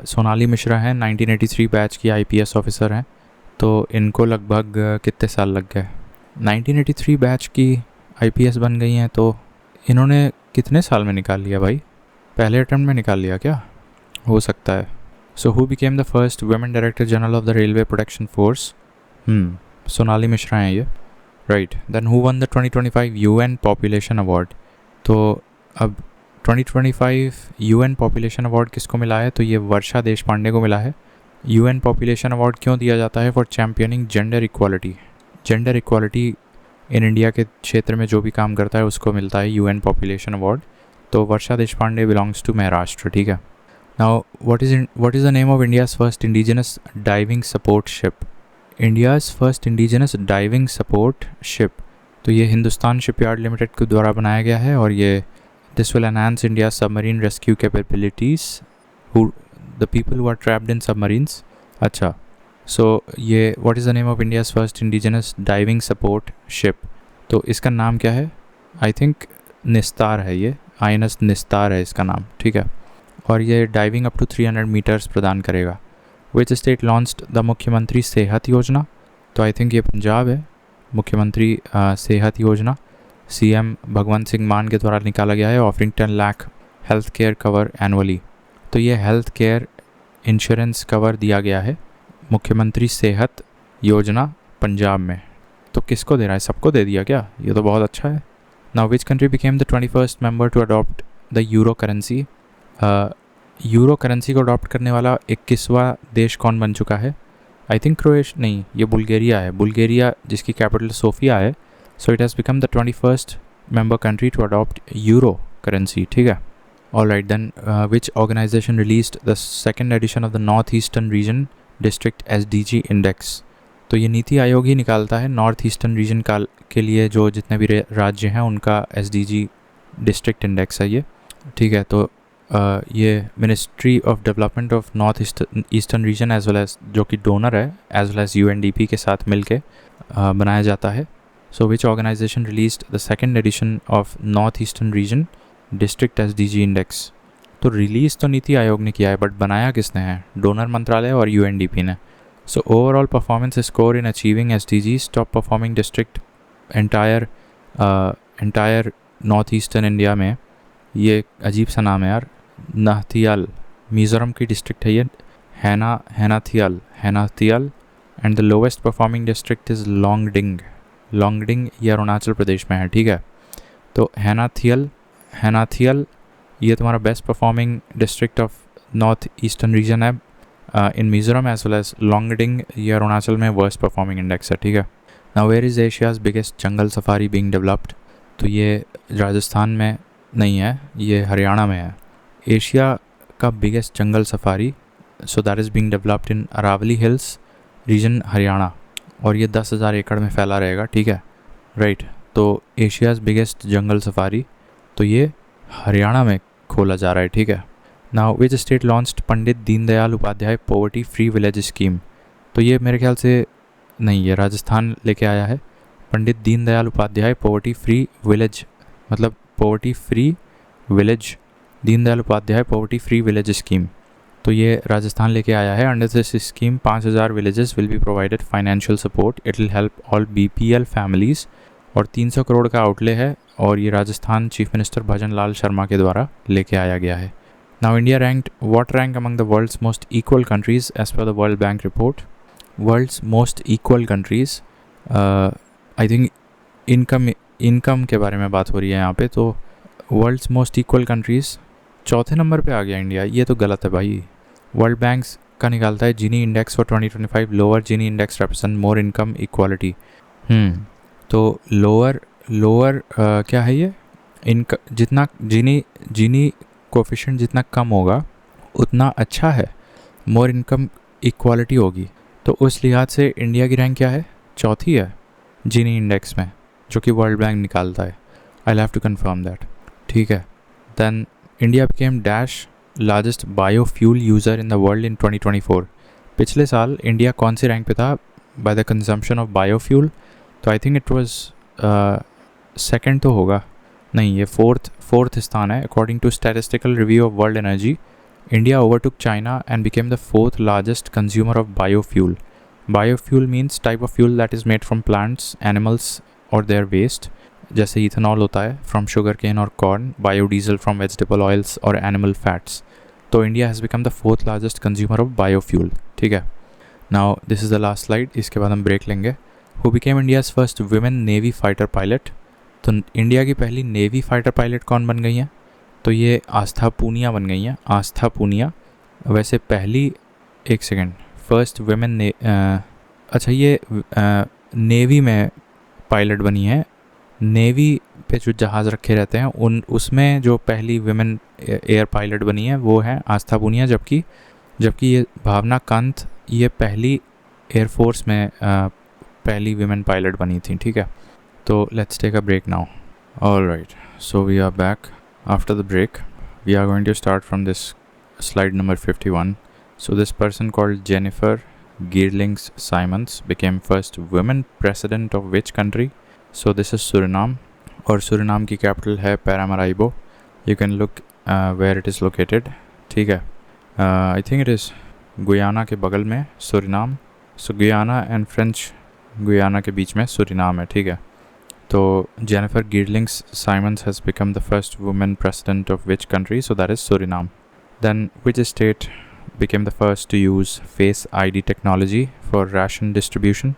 सोनाली मिश्रा हैं, 1983 बैच की IPS ऑफिसर हैं। तो इनको लगभग कितने साल लग गए? 1983 बैच की IPS बन गई हैं, तो इन्होंने कितने साल में निकाल लिया भाई? पहले अटेम्प्ट में निकाल लिया क्या? हो सकता है। So who became the first women director general of the railway protection force? Sonali Mishra हैं ये, right. Then who won the 2025 UN population award? तो अब 2025 UN पॉपुलेशन अवार्ड किसको मिला है? तो ये वर्षा देश पांडे को मिला है। UN पॉपुलेशन अवार्ड क्यों दिया जाता है? For championing gender equality. Gender equality in India के क्षेत्र में जो भी काम करता है उसको मिलता है UN पॉपुलेशन अवार्ड। तो वर्षा देश पांडे बिलोंग्स टू महाराष्ट्र, ठीक है। Now what is the name of India's first indigenous diving support ship? India's first indigenous diving support ship, तो ये हिंदुस्तान शिपयार्ड लिमिटेड के द्वारा बनाया गया है, और ये this will enhance India submarine rescue capabilities, the people who are trapped in submarines. अच्छा, सो ये what is the name of India's first indigenous diving support ship, तो इसका नाम क्या है? आई थिंक निस्तार है, ये INS निस्तार है इसका नाम, ठीक है। और ये डाइविंग अप टू 300 मीटर्स प्रदान करेगा। विच स्टेट लॉन्च्ड द मुख्यमंत्री सेहत योजना, तो आई थिंक ये पंजाब है। मुख्यमंत्री सेहत योजना CM भगवंत सिंह मान के द्वारा निकाला गया है, offering 10 lakh health care cover annually. तो ये हेल्थ केयर इंश्योरेंस कवर दिया गया है मुख्यमंत्री सेहत योजना पंजाब में। तो किसको दे रहा है? सबको दे दिया क्या? ये तो बहुत अच्छा है। Now which country became the 21st member to adopt the euro currency, euro currency को अडॉप्ट करने वाला 21वां देश कौन बन चुका है? आई थिंक क्रोएशिया नहीं, ये बुल्गारिया है। बुल्गारिया जिसकी कैपिटल सोफिया है। So it has become the 21st member country to adopt euro currency, ठीक है। All right then, which organisation released the second edition of the north eastern region district SDG index, तो ये नीति आयोग ही निकालता है north eastern reason का के लिए जो जितने भी राज्य हैं उनका SDG डिस्ट्रिक्ट इंडेक्स है ये, ठीक है। तो ये ministry of development of north eastern region as well as जो कि डोनर है एज वेल एज UNDP के साथ मिलके बनाया जाता है। So which organisation released the second edition of north eastern region district SDG index, तो रिलीज़ तो नीति आयोग ने किया है बट बनाया किसने है? डोनर मंत्रालय और UNDP ने। So overall performance score in achieving SDGs, top performing district entire north eastern India में, ये अजीब सा नाम है यार, नाहथियाल, मिज़ोरम की डिस्ट्रिक्ट है ये, Hnahthial. And the lowest performing district is Longding, ये अरुणाचल प्रदेश में है, ठीक है। तो हैनाथियाल ये तुम्हारा best performing district of north eastern region है in Mizoram as well as Longding, ये अरुणाचल में वर्स्ट परफॉर्मिंग इंडेक्स है, ठीक है। Now where is Asia's biggest jungle safari being developed, तो ये राजस्थान में नहीं है, ये हरियाणा में है। एशिया का biggest jungle safari, so that is being developed in Aravalli hills region Haryana, और ये 10,000 एकड़ में फैला रहेगा, ठीक है, राइट। तो एशियाज़ बिगेस्ट जंगल सफारी, तो ये हरियाणा में खोला जा रहा है, ठीक है। Now which state launched Pandit Deendayal Upadhyay poverty free village scheme, तो ये मेरे ख्याल से नहीं, ये राजस्थान लेके आया है। Pandit Deendayal Upadhyay poverty free village, मतलब poverty free village, Deendayal Upadhyay poverty free village scheme, तो ये राजस्थान लेके आया है। Under this scheme 5,000 villages will be provided financial support, it will help all BPL families, और 300 करोड़ का आउटले है, और ये राजस्थान चीफ मिनिस्टर भजन लाल शर्मा के द्वारा लेके आया गया है। Now India ranked what rank among the world's most equal countries as per the world bank report, world's most equal countries, I think income के बारे में बात हो रही है यहाँ पे, तो वर्ल्ड्स मोस्ट इक्वल कंट्रीज़ चौथे नंबर पे आ गया इंडिया, ये तो गलत है भाई। वर्ल्ड बैंक्स का निकालता है Gini index for 2025, lower Gini index represent more income equality, तो लोअर क्या है ये? जितना जीनी कोफिशिएंट जितना कम होगा उतना अच्छा है, मोर इनकम इक्वालिटी होगी, तो उस लिहाज से इंडिया की रैंक क्या है? चौथी है जीनी इंडेक्स में, जो कि वर्ल्ड बैंक निकालता है। I have to confirm that, ठीक है। Then India became dash largest biofuel user in the world in 2024, पिछले साल इंडिया कौन सी रैंक पे था by the consumption of biofuel? तो I think it was second तो होगा नहीं, ये फोर्थ स्थान है। According to statistical review of world energy, India overtook China and became the fourth largest consumer of biofuel. Biofuel means type of fuel that is made from plants, animals और there waste, जैसे ethanol होता है from sugar cane और corn, biodiesel from vegetable oils और animal fats. तो India has become the fourth largest consumer of biofuel, ठीक है। Now this is the last slide, इसके बाद हम ब्रेक लेंगे। Who became India's first women navy fighter pilot, तो India की पहली नेवी फाइटर पायलट कौन बन गई हैं? तो ये आस्था पूनिया बन गई हैं, आस्था पूनिया। वैसे पहली, एक सेकेंड, फर्स्ट वुमेन अच्छा ये नेवी में पायलट बनी है। नेवी पे जो जहाज़ रखे रहते हैं उसमें जो पहली वुमेन एयर पायलट बनी है वो है आस्था पूनिया, जबकि ये भावना कांत ये पहली एयरफोर्स में पहली वुमेन पायलट बनी थी, ठीक है। तो let's take a break now. All right, so we are back after the break. We are going to start from this slide number 51. So this person called Jennifer Geerlings Simons became first women president of which country? So this is Suriname, और Suriname की capital है Paramaribo. You can look where it is located. ठीक है, I think it is Guyana के बगल में Suriname. So Guyana and French Guiana के बीच में Suriname है. ठीक है, तो Jennifer Geerlings Simons has become the first woman president of which country? So that is Suriname. Then which state became the first to use Face ID technology for ration distribution?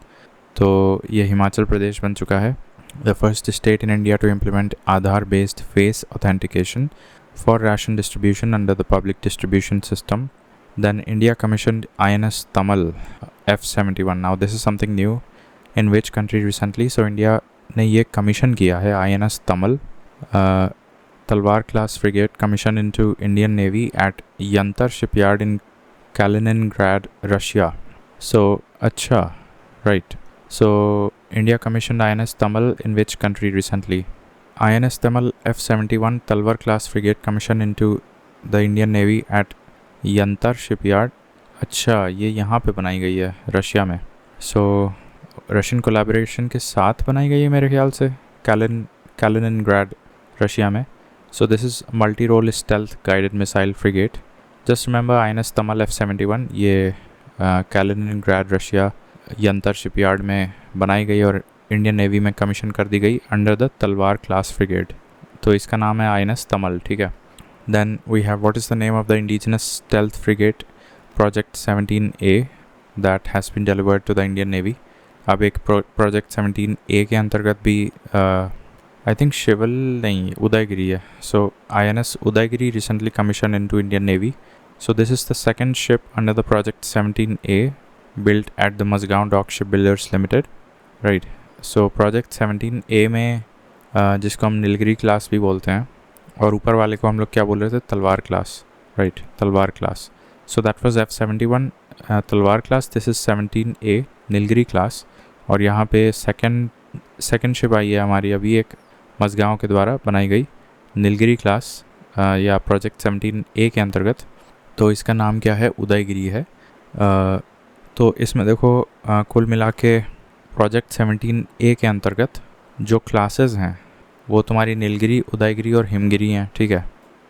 तो ये हिमाचल प्रदेश बन चुका है, the first state in India to implement Aadhaar-based face authentication for ration distribution under the public distribution system. Then India commissioned INS Tamal F-71. Now this is something new. In which country recently? So India ने ये commission किया है INS Tamal Talwar class frigate commission into Indian navy at Yantar shipyard in Kaliningrad, Russia. So अच्छा, right. So India commissioned INS Tamal in which country recently? INS Tamal F-71 Talwar class frigate commissioned into the Indian Navy at Yantar shipyard. अच्छा, ये यहाँ पे बनाई गई है Russia में. सो Russian collaboration के साथ बनाई गई है मेरे ख्याल से कैलिनिनग्राड रशिया में. So this is multi role stealth guided missile frigate. Just remember INS Tamal F-71 ये कैलिनिनग्राड रशिया यंतर शिपयार्ड में बनाई गई और इंडियन नेवी में कमीशन कर दी गई under the Talwar class frigate. तो इसका नाम है INS Tamal. ठीक है. Then we have what is the name of the indigenous stealth frigate project 17A that has been delivered to the Indian navy. अब एक प्रोजेक्ट 17A के अंतर्गत भी आई थिंक शिवल नहीं उदयगिरी है. So INS Udaygiri recently commission into Indian navy. So this is the second ship under the project 17A built at the Mazgaon Dock Shipbuilders Limited, right? So project 17A में जिसको हम Nilgiri class भी बोलते हैं और ऊपर वाले को हम लोग क्या बोल रहे थे, तलवार क्लास, right? तलवार class. So that was F-71 तलवार class. This is 17A Nilgiri class. और यहाँ पे सेकंड शिप आई है हमारी अभी एक मज़गांव के द्वारा बनाई गई नीलगिरी क्लास या प्रोजेक्ट 17A के अंतर्गत. तो इसका नाम क्या है, उदयगिरी है. तो इसमें देखो कुल मिला के प्रोजेक्ट 17A के अंतर्गत जो क्लासेस हैं वो तुम्हारी नीलगिरी, उदयगिरी और हिमगिरी हैं. ठीक है.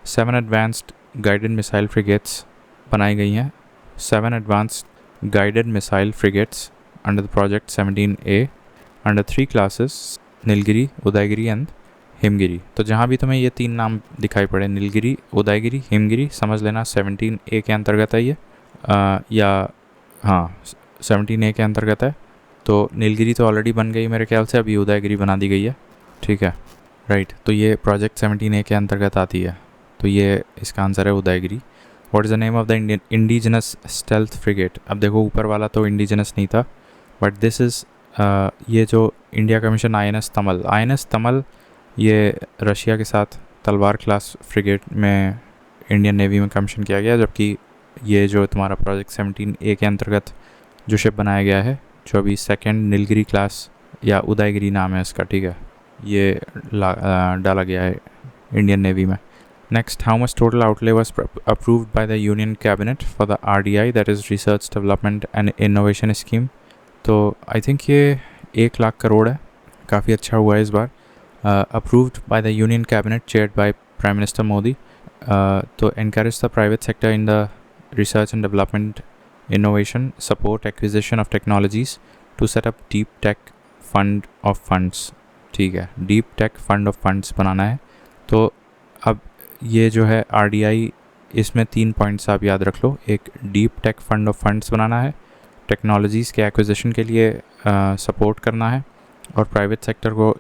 7 एडवांस्ड गाइडेड मिसाइल फ्रिगेट्स बनाई गई हैं. 7 advanced guided missile frigates under the project 17A under 3 classes Nilgiri, Udaygiri and Himgiri. तो जहाँ भी तुम्हें ये 3 नाम दिखाई पड़े, नीलगिरी, उदयगिरी, हिमगिरी, समझ लेना 17A के अंतर्गत है ये या हाँ 17A के अंतर्गत है. तो नीलगिरी तो ऑलरेडी बन गई मेरे ख्याल से, अभी उदयगिरी बना दी गई है. ठीक है, राइट. तो ये प्रोजेक्ट 17A के अंतर्गत आती है. तो ये इसका आंसर है Udaygiri. What is the name of the indigenous stealth frigate? अब देखो ऊपर वाला तो इंडिजिनस नहीं था, बट दिस इज़ ये जो इंडिया कमीशन INS तमल ये रशिया के साथ तलवार क्लास फ्रिगेट में इंडियन नेवी में कमीशन किया गया. जबकि ये जो तुम्हारा प्रोजेक्ट 17A के अंतर्गत जो शिप बनाया गया है, जो अभी सेकंड नीलगिरी क्लास या उदयगिरी नाम है इसका, ठीक है, ये डाला गया है इंडियन नेवी में. Next, how much total outlay was approved by the union cabinet for the RDI that is research development and innovation scheme? तो आई थिंक ये 1 लाख करोड़ है. काफ़ी अच्छा हुआ है इस बार. Approved by the Union Cabinet chaired by Prime Minister Modi to encourage the private sector in the research and development, innovation, support, acquisition of technologies to set up Deep Tech Fund of Funds. ठीक है, Deep Tech Fund of Funds बनाना है. तो अब ये जो है RDI, इसमें 3 points आप याद रख लो. एक Deep Tech Fund of Funds बनाना है, टेक्नोलॉजीज़ के एक्विजिशन के लिए सपोर्ट करना है और प्राइवेट सेक्टर को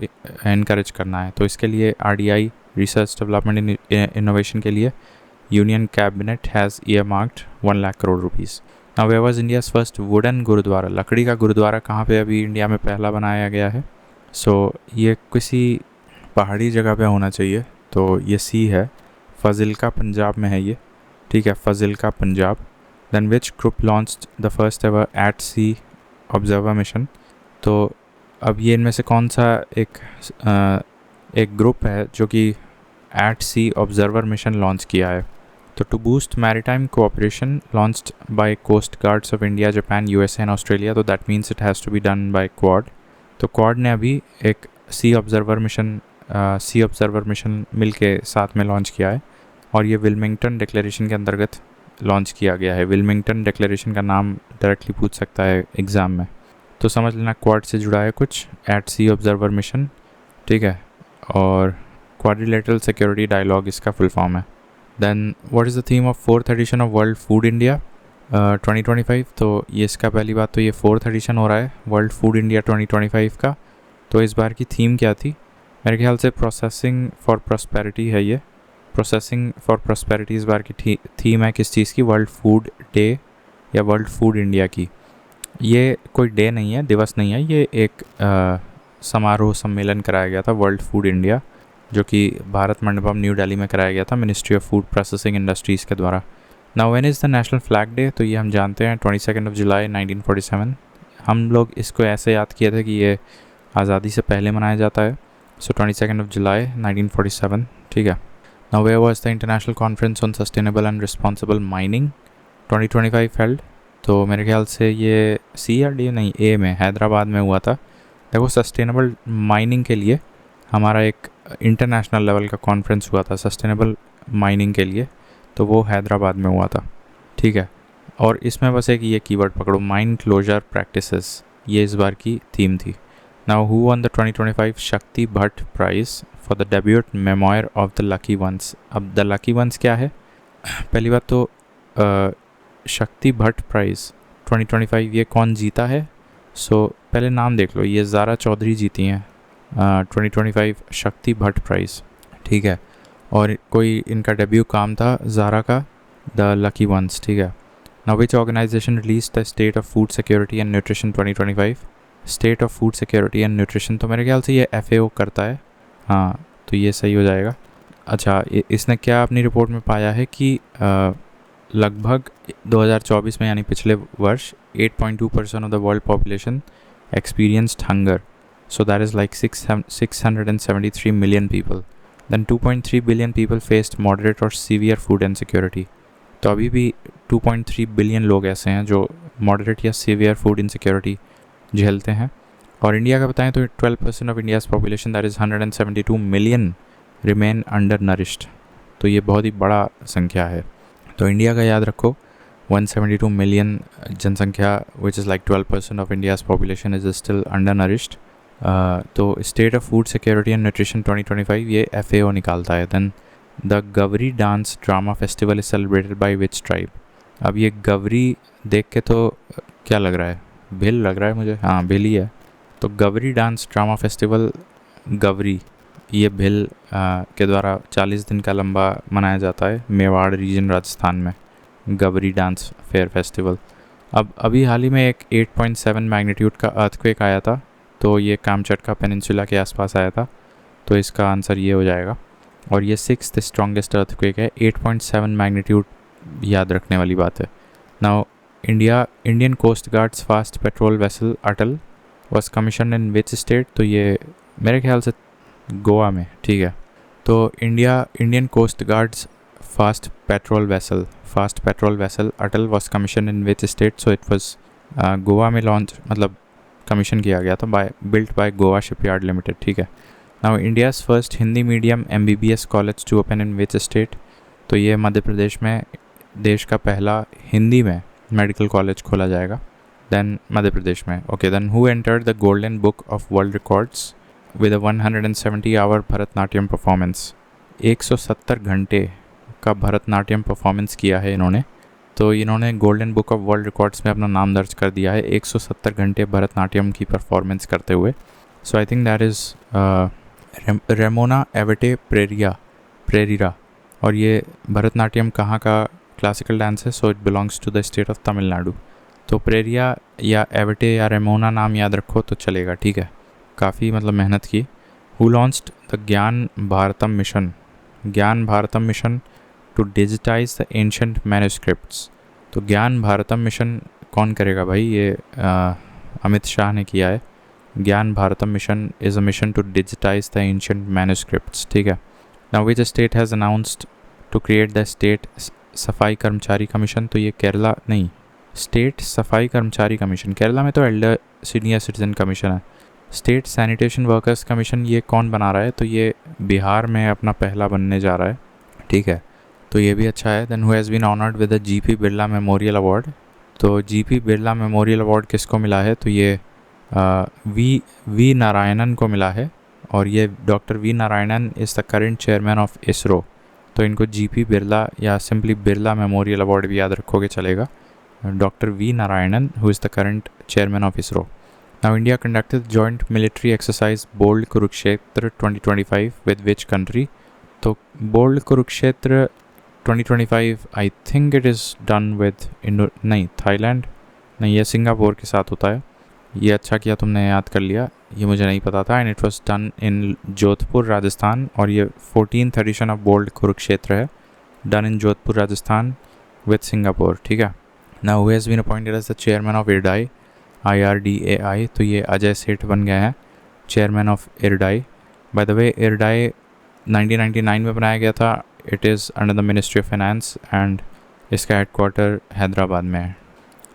इनकरेज करना है. तो इसके लिए RDI रिसर्च डेवलपमेंट इनोवेशन के लिए union cabinet has earmarked 1 lakh crore rupees. Now where was India's first wooden gurdwara? लकड़ी का गुरुद्वारा कहाँ पे अभी इंडिया में पहला बनाया गया है? सो ये किसी पहाड़ी जगह पे होना चाहिए. तो ये सी है, फ़ाज़िलका पंजाब में है ये. ठीक है, Fazilka Punjab. Then which group launched the first ever at sea observer mission? तो अब ये इनमें से कौन सा एक ग्रुप है जो कि at sea observer mission launch किया है। तो to boost maritime cooperation launched by coast guards of India, Japan, USA and Australia, तो that means it has to be done by Quad. तो क्वाड ने अभी एक सी ऑब्जर्वर मिशन मिल के साथ में लॉन्च किया है और ये विल्मिंगटन डिक्लेरेशन के अंतर्गत लॉन्च किया गया है। विल्मिंगटन डिक्लेरेशन का नाम डायरेक्टली पूछ सकता है एग्ज़ाम में, तो समझ लेना क्वाड से जुड़ा है कुछ, एट सी ऑब्जर्वर मिशन, ठीक है। और क्वाड्रिलेटरल सिक्योरिटी डायलॉग इसका फुल फॉर्म है। Then what is the theme of 4th edition of world food India 2025? तो ये इसका पहली बात तो ये 4th एडिशन हो रहा है वर्ल्ड फूड इंडिया 2025 का। तो इस बार की थीम क्या थी? मेरे ख्याल से प्रोसेसिंग फॉर प्रॉस्पेरिटी है। ये प्रोसेसिंग फॉर प्रॉस्पेरिटी इस बार की थीम है किस चीज़ की? वर्ल्ड फूड डे या वर्ल्ड फूड इंडिया की। ये कोई डे नहीं है, दिवस नहीं है, ये एक समारोह सम्मेलन कराया गया था वर्ल्ड फूड इंडिया, जो कि भारत मंडपम न्यू दिल्ली में कराया गया था ministry of food processing industries के द्वारा। Now when is the national flag day? तो ये हम जानते हैं 22 जुलाई 1947। हम लोग इसको ऐसे याद किए थे कि ये आज़ादी से पहले मनाया जाता है। सो 22 जुलाई 1947, ठीक है। Now where was the international conference on sustainable and responsible mining 2025 held? तो मेरे ख्याल से ये सी या डी नहीं, ए में, हैदराबाद में हुआ था। देखो सस्टेनेबल माइनिंग के लिए हमारा एक इंटरनेशनल लेवल का कॉन्फ्रेंस हुआ था सस्टेनेबल माइनिंग के लिए, तो वो हैदराबाद में हुआ था, ठीक है। और इसमें बस एक ये कीवर्ड पकड़ो, माइन क्लोजर प्रैक्टिसेस, ये इस बार की थीम थी। नाउ हु वन द 2025 शक्ति Bhatt prize for the debut memoir of the lucky ones? अब द लकी वंस क्या है? पहली बात तो शक्ति भट्ट प्राइज़ 2025 ये कौन जीता है? सो पहले नाम देख लो, ये ज़ारा चौधरी जीती हैं 2025 शक्ति भट्ट प्राइज़, ठीक है। और कोई इनका डेब्यू काम था ज़ारा का, द लकी वंस, ठीक है। Now which organisation release the state of food security and nutrition 2025? State of food security and nutrition, तो मेरे ख्याल से ये FAO करता है, हाँ, तो ये सही हो जाएगा। अच्छा, इसने क्या अपनी रिपोर्ट में पाया है कि लगभग 2024 में यानी पिछले वर्ष 8.2% of the world population experienced hunger, so that is like 673 million people. Then 2.3 billion people faced moderate और सीवियर फूड इनसिक्योरिटी। तो अभी भी 2.3 बिलियन लोग ऐसे हैं जो मॉडरेट या सीवियर फूड इनसिक्योरिटी झेलते हैं। और इंडिया का बताएं तो 12% of India's population that is 172 million remain under nourished. तो ये बहुत ही बड़ा संख्या है। तो इंडिया का याद रखो, 172 मिलियन जनसंख्या which is like 12% of India's population is still undernourished. तो state of food security and nutrition 2025 ये FAO निकालता है। Then the Gavari dance drama festival is celebrated by which tribe? अब ये गवरी देख के तो क्या लग रहा है? भिल लग रहा है मुझे, हाँ भिल ही है। तो Gavari dance drama festival, Gavari ये भिल के द्वारा 40 दिन का लंबा मनाया जाता है मेवाड़ रीजन राजस्थान में, गवरी डांस फेयर फेस्टिवल। अब अभी हाल ही में एक 8.7 मैग्नीट्यूड का अर्थक्वेक आया था, तो ये कामचटका पेनिनसुला के आसपास आया था, तो इसका आंसर ये हो जाएगा। और ये 6th स्ट्रॉन्गेस्ट अर्थक्वेक है, 8.7 मैग्नीट्यूड याद रखने वाली बात है। Now Indian coast guards fast patrol vessel Atal was commission in which state? तो ये मेरे ख्याल से गोवा में, ठीक है। तो Indian coast guards fast patrol vessel Atal was commission in which state? So it was Goa में लॉन्च, मतलब कमीशन किया गया था built by Goa shipyard limited, ठीक है। Now India's first Hindi medium MBBS college to open in which state? तो ये मध्य प्रदेश में देश का पहला हिंदी में मेडिकल कॉलेज खोला जाएगा, देन मध्य प्रदेश में। Okay, then who entered the golden book of world records with a 170 hour Bharatanatyam performance? 170 घंटे का भरतनाट्यम परफॉर्मेंस किया है इन्होंने, तो इन्होंने golden book of world records में अपना नाम दर्ज कर दिया है 170 घंटे भरतनाट्यम की परफॉर्मेंस करते हुए। So I think that is Remona Evette Pereira. और ये भरतनाट्यम कहाँ का क्लासिकल डांस है? So it belongs to the state of Tamil Nadu. तो प्रेरिया या एवेटे या रेमोना नाम याद रखो तो चलेगा, ठीक है। काफ़ी मतलब मेहनत की। Who launched the Gyan Bharatam mission to digitise the ancient manuscripts? तो ज्ञान भारतम मिशन कौन करेगा भाई? ये अमित शाह ने किया है। Gyan Bharatam mission is a mission to digitise the ancient manuscripts, ठीक है। Now which state has announced to create the state Safai Karmachari commission? तो ये केरला नहीं, स्टेट सफाई कर्मचारी कमीशन, केरला में तो एल्डर सीनियर सिटीजन कमीशन है। स्टेट सैनिटेशन वर्कर्स कमीशन ये कौन बना रहा है? तो ये बिहार में अपना पहला बनने जा रहा है, ठीक है, तो ये भी अच्छा है। Then who has been honoured with the GP Birla memorial award? तो जीपी बिरला मेमोरियल अवार्ड किसको मिला है? तो ये वी नारायणन को मिला है, और ये doctor V Narayanan is the current chairman of ISRO. तो इनको जीपी बिरला या सिंपली बिरला मेमोरियल अवार्ड भी याद रखोगे चलेगा। Doctor V Narayanan who is the current chairman of ISRO. Now India conducted joint military exercise bold Kurukshetra 2025 with which country? तो bold Kurukshetra 2025 I think it is done with नहीं Thailand, नहीं, ये Singapore के साथ होता है। ये अच्छा किया तुमने याद कर लिया, ये मुझे नहीं पता था। And it was done in Jodhpur Rajasthan, और ये 14th edition of bold Kurukshetra है, done in Jodhpur Rajasthan with Singapore, ठीक है। Now who has been appointed as the chairman of IRDAI? IRDAI, तो ये अजय सेठ बन गए हैं chairman of IRDAI. By the way IRDAI 1999 में बनाया गया था। It is under the ministry of finance and इसका हेडक्वार्टर हैदराबाद में है।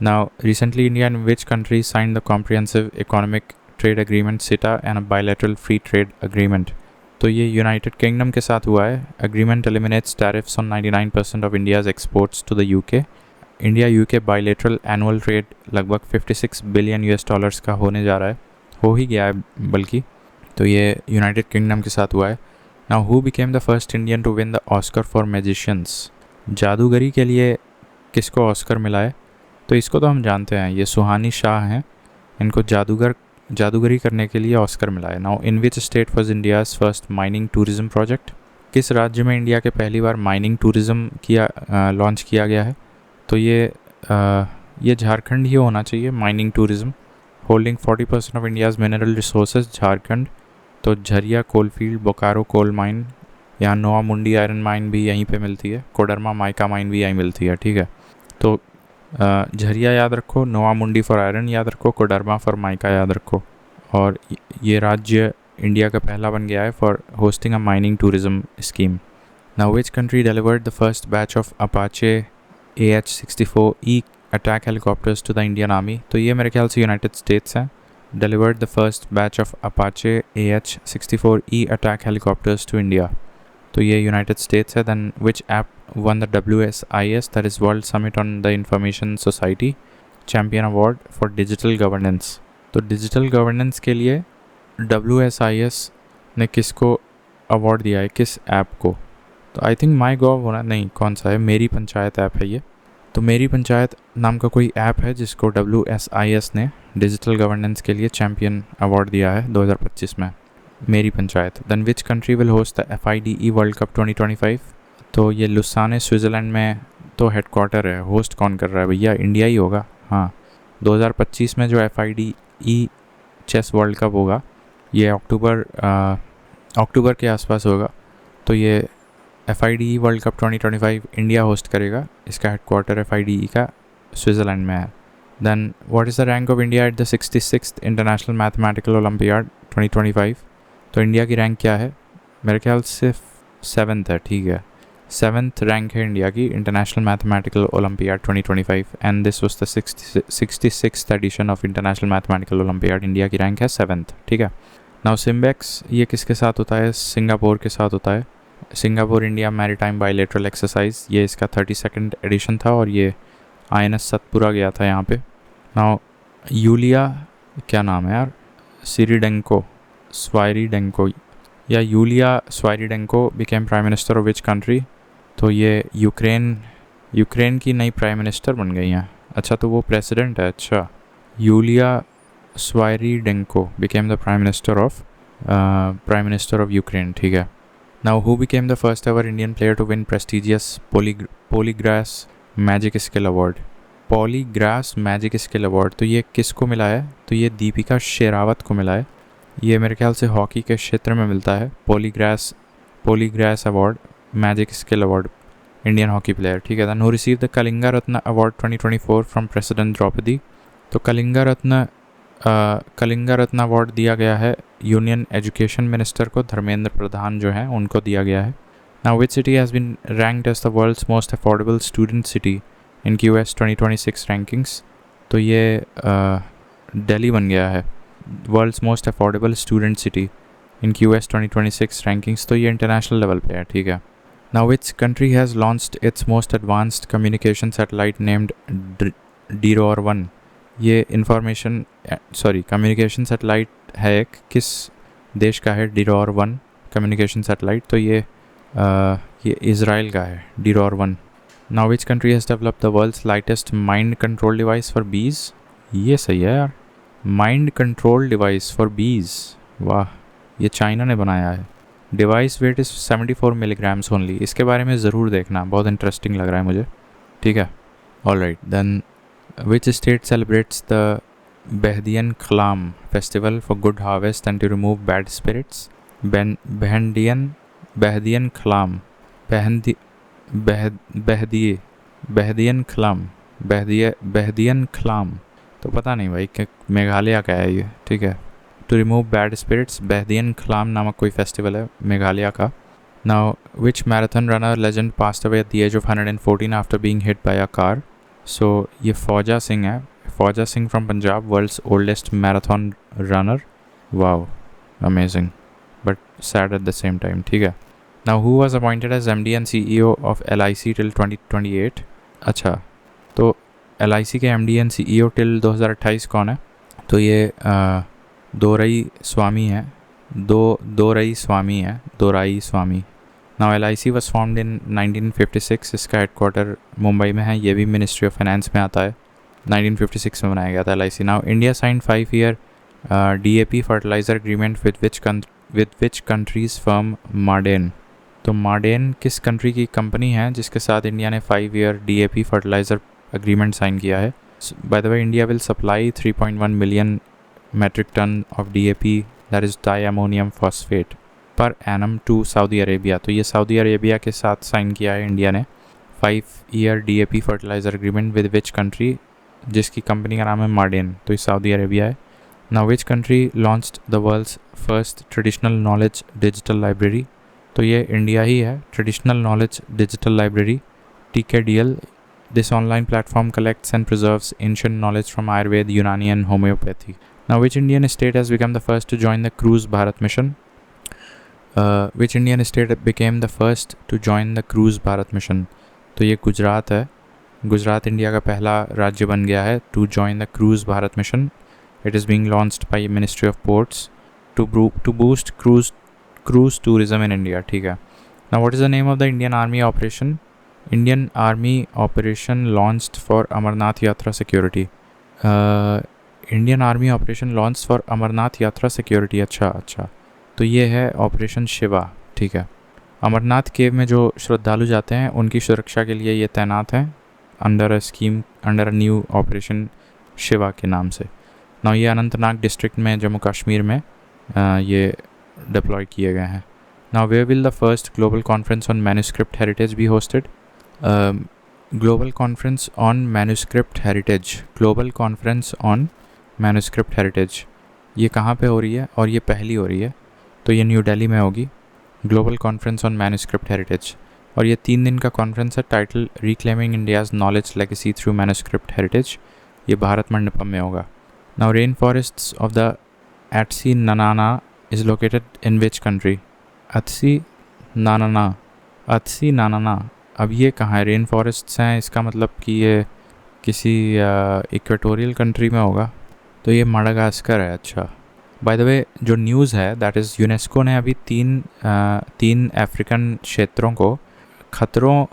Now recently India and which country signed the comprehensive economic trade agreement CETA and a bilateral free trade agreement? तो ये United Kingdom के साथ हुआ है। Agreement eliminates tariffs on 99% of India's exports to the UK. India UK bilateral annual trade लगभग 56 billion US dollars का होने जा रहा है, हो ही गया है बल्कि। तो ये यूनाइटेड किंगडम के साथ हुआ है। Now who became the first Indian to win the Oscar for magicians? जादूगरी के लिए किसको ऑस्कर मिला है? तो इसको तो हम जानते हैं, ये सुहानी शाह हैं, इनको जादूगरी करने के लिए ऑस्कर मिला है। Now in which state was India's first mining tourism project? किस राज्य में इंडिया के पहली बार माइनिंग टूरिज्म लॉन्च किया गया है? तो ये झारखंड ही होना चाहिए, mining tourism. Holding 40% of India's mineral resources, Jharkhand. तो Jharia coalfield, Bokaro coal mine, यहाँ नोआ मुंडी आयरन माइन भी यहीं पे मिलती है, कोडरमा माइका माइन भी यहीं मिलती है, ठीक है। तो झरिया याद रखो, नोआ मुंडी फॉर आयरन याद रखो, कोडरमा फॉर माइका याद रखो। और ये राज्य इंडिया का पहला बन गया है for hosting a mining tourism scheme. Now which country delivered the first batch of Apache AH-64E attack helicopters to the Indian army? तो ये मेरे ख्याल से यूनाइटेड स्टेट्स हैं। Delivered the first batch of Apache AH-64E attack helicopters to India? तो ये United States है। Then which app won the WSIS, that is world summit on the information society champion award for digital governance? तो digital governance के लिए WSIS ने किसको award दिया है, किस ऐप को? तो आई थिंक माई गॉव होना, नहीं, कौन सा है, मेरी पंचायत ऐप है ये। तो मेरी पंचायत नाम का कोई ऐप है जिसको WSIS ने डिजिटल गवर्नेंस के लिए चैम्पियन अवार्ड दिया है 2025 में, Meri Panchayat. Then which country will host the FIDE world cup 2025? तो ये लुसाने स्विट्ज़रलैंड में तो हेडक्वार्टर है, होस्ट कौन कर रहा है भैया? इंडिया ही होगा। हाँ, 2025 में जो FIDE चेस वर्ल्ड कप होगा ये अक्टूबर के आसपास होगा। तो ये FIDE world cup 2025 India host करेगा, इसका हेडक्वार्टर FIDE का स्विट्ज़रलैंड में है। Then what is the rank of India at the 66th international mathematical olympiad 2025? तो इंडिया की रैंक क्या है? मेरे ख्याल से 7th है, ठीक है, 7th रैंक है इंडिया की international mathematical olympiad 2025 and this was the 66th edition of international mathematical olympiad. India की रैंक है 7th, ठीक है। नाउ सिम्बेक्स ये किसके साथ होता है? सिंगापुर के साथ होता है। Singapore India maritime bilateral exercise, ये इसका 32nd एडिशन था और ये INS सतपुरा गया था यहाँ पे। नाउ यूलिया, क्या नाम है यार, स्वाइरीडेंको या Yulia Svyrydenko became prime minister of which country? तो ये यूक्रेन की नई प्राइम मिनिस्टर बन गई हैं। अच्छा, तो वो प्रेसिडेंट है। अच्छा, Yulia Svyrydenko became the prime minister of Ukraine, ठीक है। Now who became the first ever Indian player to win prestigious Poligras magic skill award? Poligras magic skill award, तो ये किसको मिला है? तो ये दीपिका शेरावत को मिला है। ये मेरे ख्याल से हॉकी के क्षेत्र में मिलता है, Poligras award, magic skill award, Indian hockey player, ठीक है। Then who received the Kalinga Ratna award 2024 from president Draupadi? तो कलिंगा रत्न अवार्ड दिया गया है यूनियन एजुकेशन मिनिस्टर को, धर्मेंद्र प्रधान जो हैं उनको दिया गया है। Now, which city has been ranked as the world's most affordable student city in QS 2026 rankings? तो ये दिल्ली बन गया है world's most affordable student city in QS 2026 rankings. तो ये इंटरनेशनल लेवल पे है, ठीक है। Now which country has launched its most advanced communication satellite named DROR-1? ये कम्युनिकेशन सैटेलाइट है एक, किस देश का है DROR-1 कम्युनिकेशन सैटेलाइट? तो ये इज़राइल का है DROR-1। Now which country has develop the world's lightest mind control device for bees? ये सही है यार, माइंड कंट्रोल डिवाइस फॉर बीज, वाह, ये चाइना ने बनाया है। Device weight is 74 milligrams only. इसके बारे में ज़रूर देखना, बहुत इंटरेस्टिंग लग रहा है मुझे, ठीक है। Alright then, which state celebrates the Behdienkhlam festival for good harvest and to remove bad spirits? Behdienkhlam, Behdienkhlam, तो पता नहीं भाई कि मेघालय का है ये, ठीक है। To remove bad spirits, Behdienkhlam नामक कोई फेस्टिवल है मेघालय का। Now which marathon runner legend passed away at the age of 114 after being hit by a car? So ये फौजा सिंह है, Fauja Singh from Punjab, world's oldest marathon runner. Wow, amazing but sad at the same time, ठीक है। Now who was appointed as MD and CEO of LIC till 2028? अच्छा, तो LIC के MD and CEO till 2028 कौन है? तो ये दोराई स्वामी है, Doraiswamy. Now LIC was formed in 1956, इसका हेडक्वार्टर मुंबई में है, ये भी मिनिस्ट्री ऑफ फाइनेंस में आता है। 1956 में बनाया गया था LIC। Now India signed 5-year DAP fertiliser agreement with which country's firm Maaden? तो मार्डेन किस कंट्री की कंपनी है जिसके साथ इंडिया ने 5-year DAP fertiliser agreement sign किया है? Bye the way, India will supply 3.1 million metric ton of DAP, that is diammonium phosphate per annum to Saudi Arabia। तो ये सऊदी अरेबिया के साथ साइन किया है इंडिया ने 5-year DAP fertiliser agreement with which country, जिसकी company का नाम है मार्डेन, तो ये सऊदी अरेबिया है। Now which country launched the world's first traditional knowledge digital library? तो ये इंडिया ही है, traditional knowledge digital library TKDL। This online platform collects and preserves ancient knowledge from Ayurveda, Unani and homeopathy. Now, which Indian state has become the first to join the Cruise Bharat mission? Which Indian state became the first to join the Cruise Bharat mission? तो ये गुजरात है, Gujarat India का पहला राज्य बन गया है to join the Cruise Bharat mission. It is being launched by Ministry of Ports to boost cruise tourism in India, ठीक है। Now, what is the name of the Indian Army operation? Indian Army operation launched for Amarnath Yatra security. Indian army operation launch for Amarnath Yatra security. अच्छा, तो ये है operation Shiva, ठीक है। अमरनाथ केव में जो श्रद्धालु जाते हैं उनकी सुरक्षा के लिए ये तैनात हैं under a new operation Shiva के नाम से। ना ये अनंतनाग डिस्ट्रिक्ट में जम्मू कश्मीर में ये डिप्लॉय किए गए हैं। Now where will the first global conference on manuscript heritage be hosted? Global conference on manuscript heritage, ये कहाँ पे हो रही है? और ये पहली हो रही है, तो ये न्यू दिल्ली में होगी, global conference on manuscript heritage. और ये 3 दिन का कॉन्फ्रेंस है, title reclaiming India's knowledge legacy through manuscript heritage, ये भारत मंडपम में होगा। Now rain forests of the Atsinanana is located in which country? Atsinanana, अब ये कहाँ है? रेन फॉरेस्ट्स हैं, इसका मतलब कि ये किसी इक्वेटोरियल कंट्री में होगा, तो ये माडागास्कर है। अच्छा, बाय द वे, जो न्यूज़ है दैट इज़ यूनेस्को ने अभी तीन अफ्रीकन क्षेत्रों को खतरों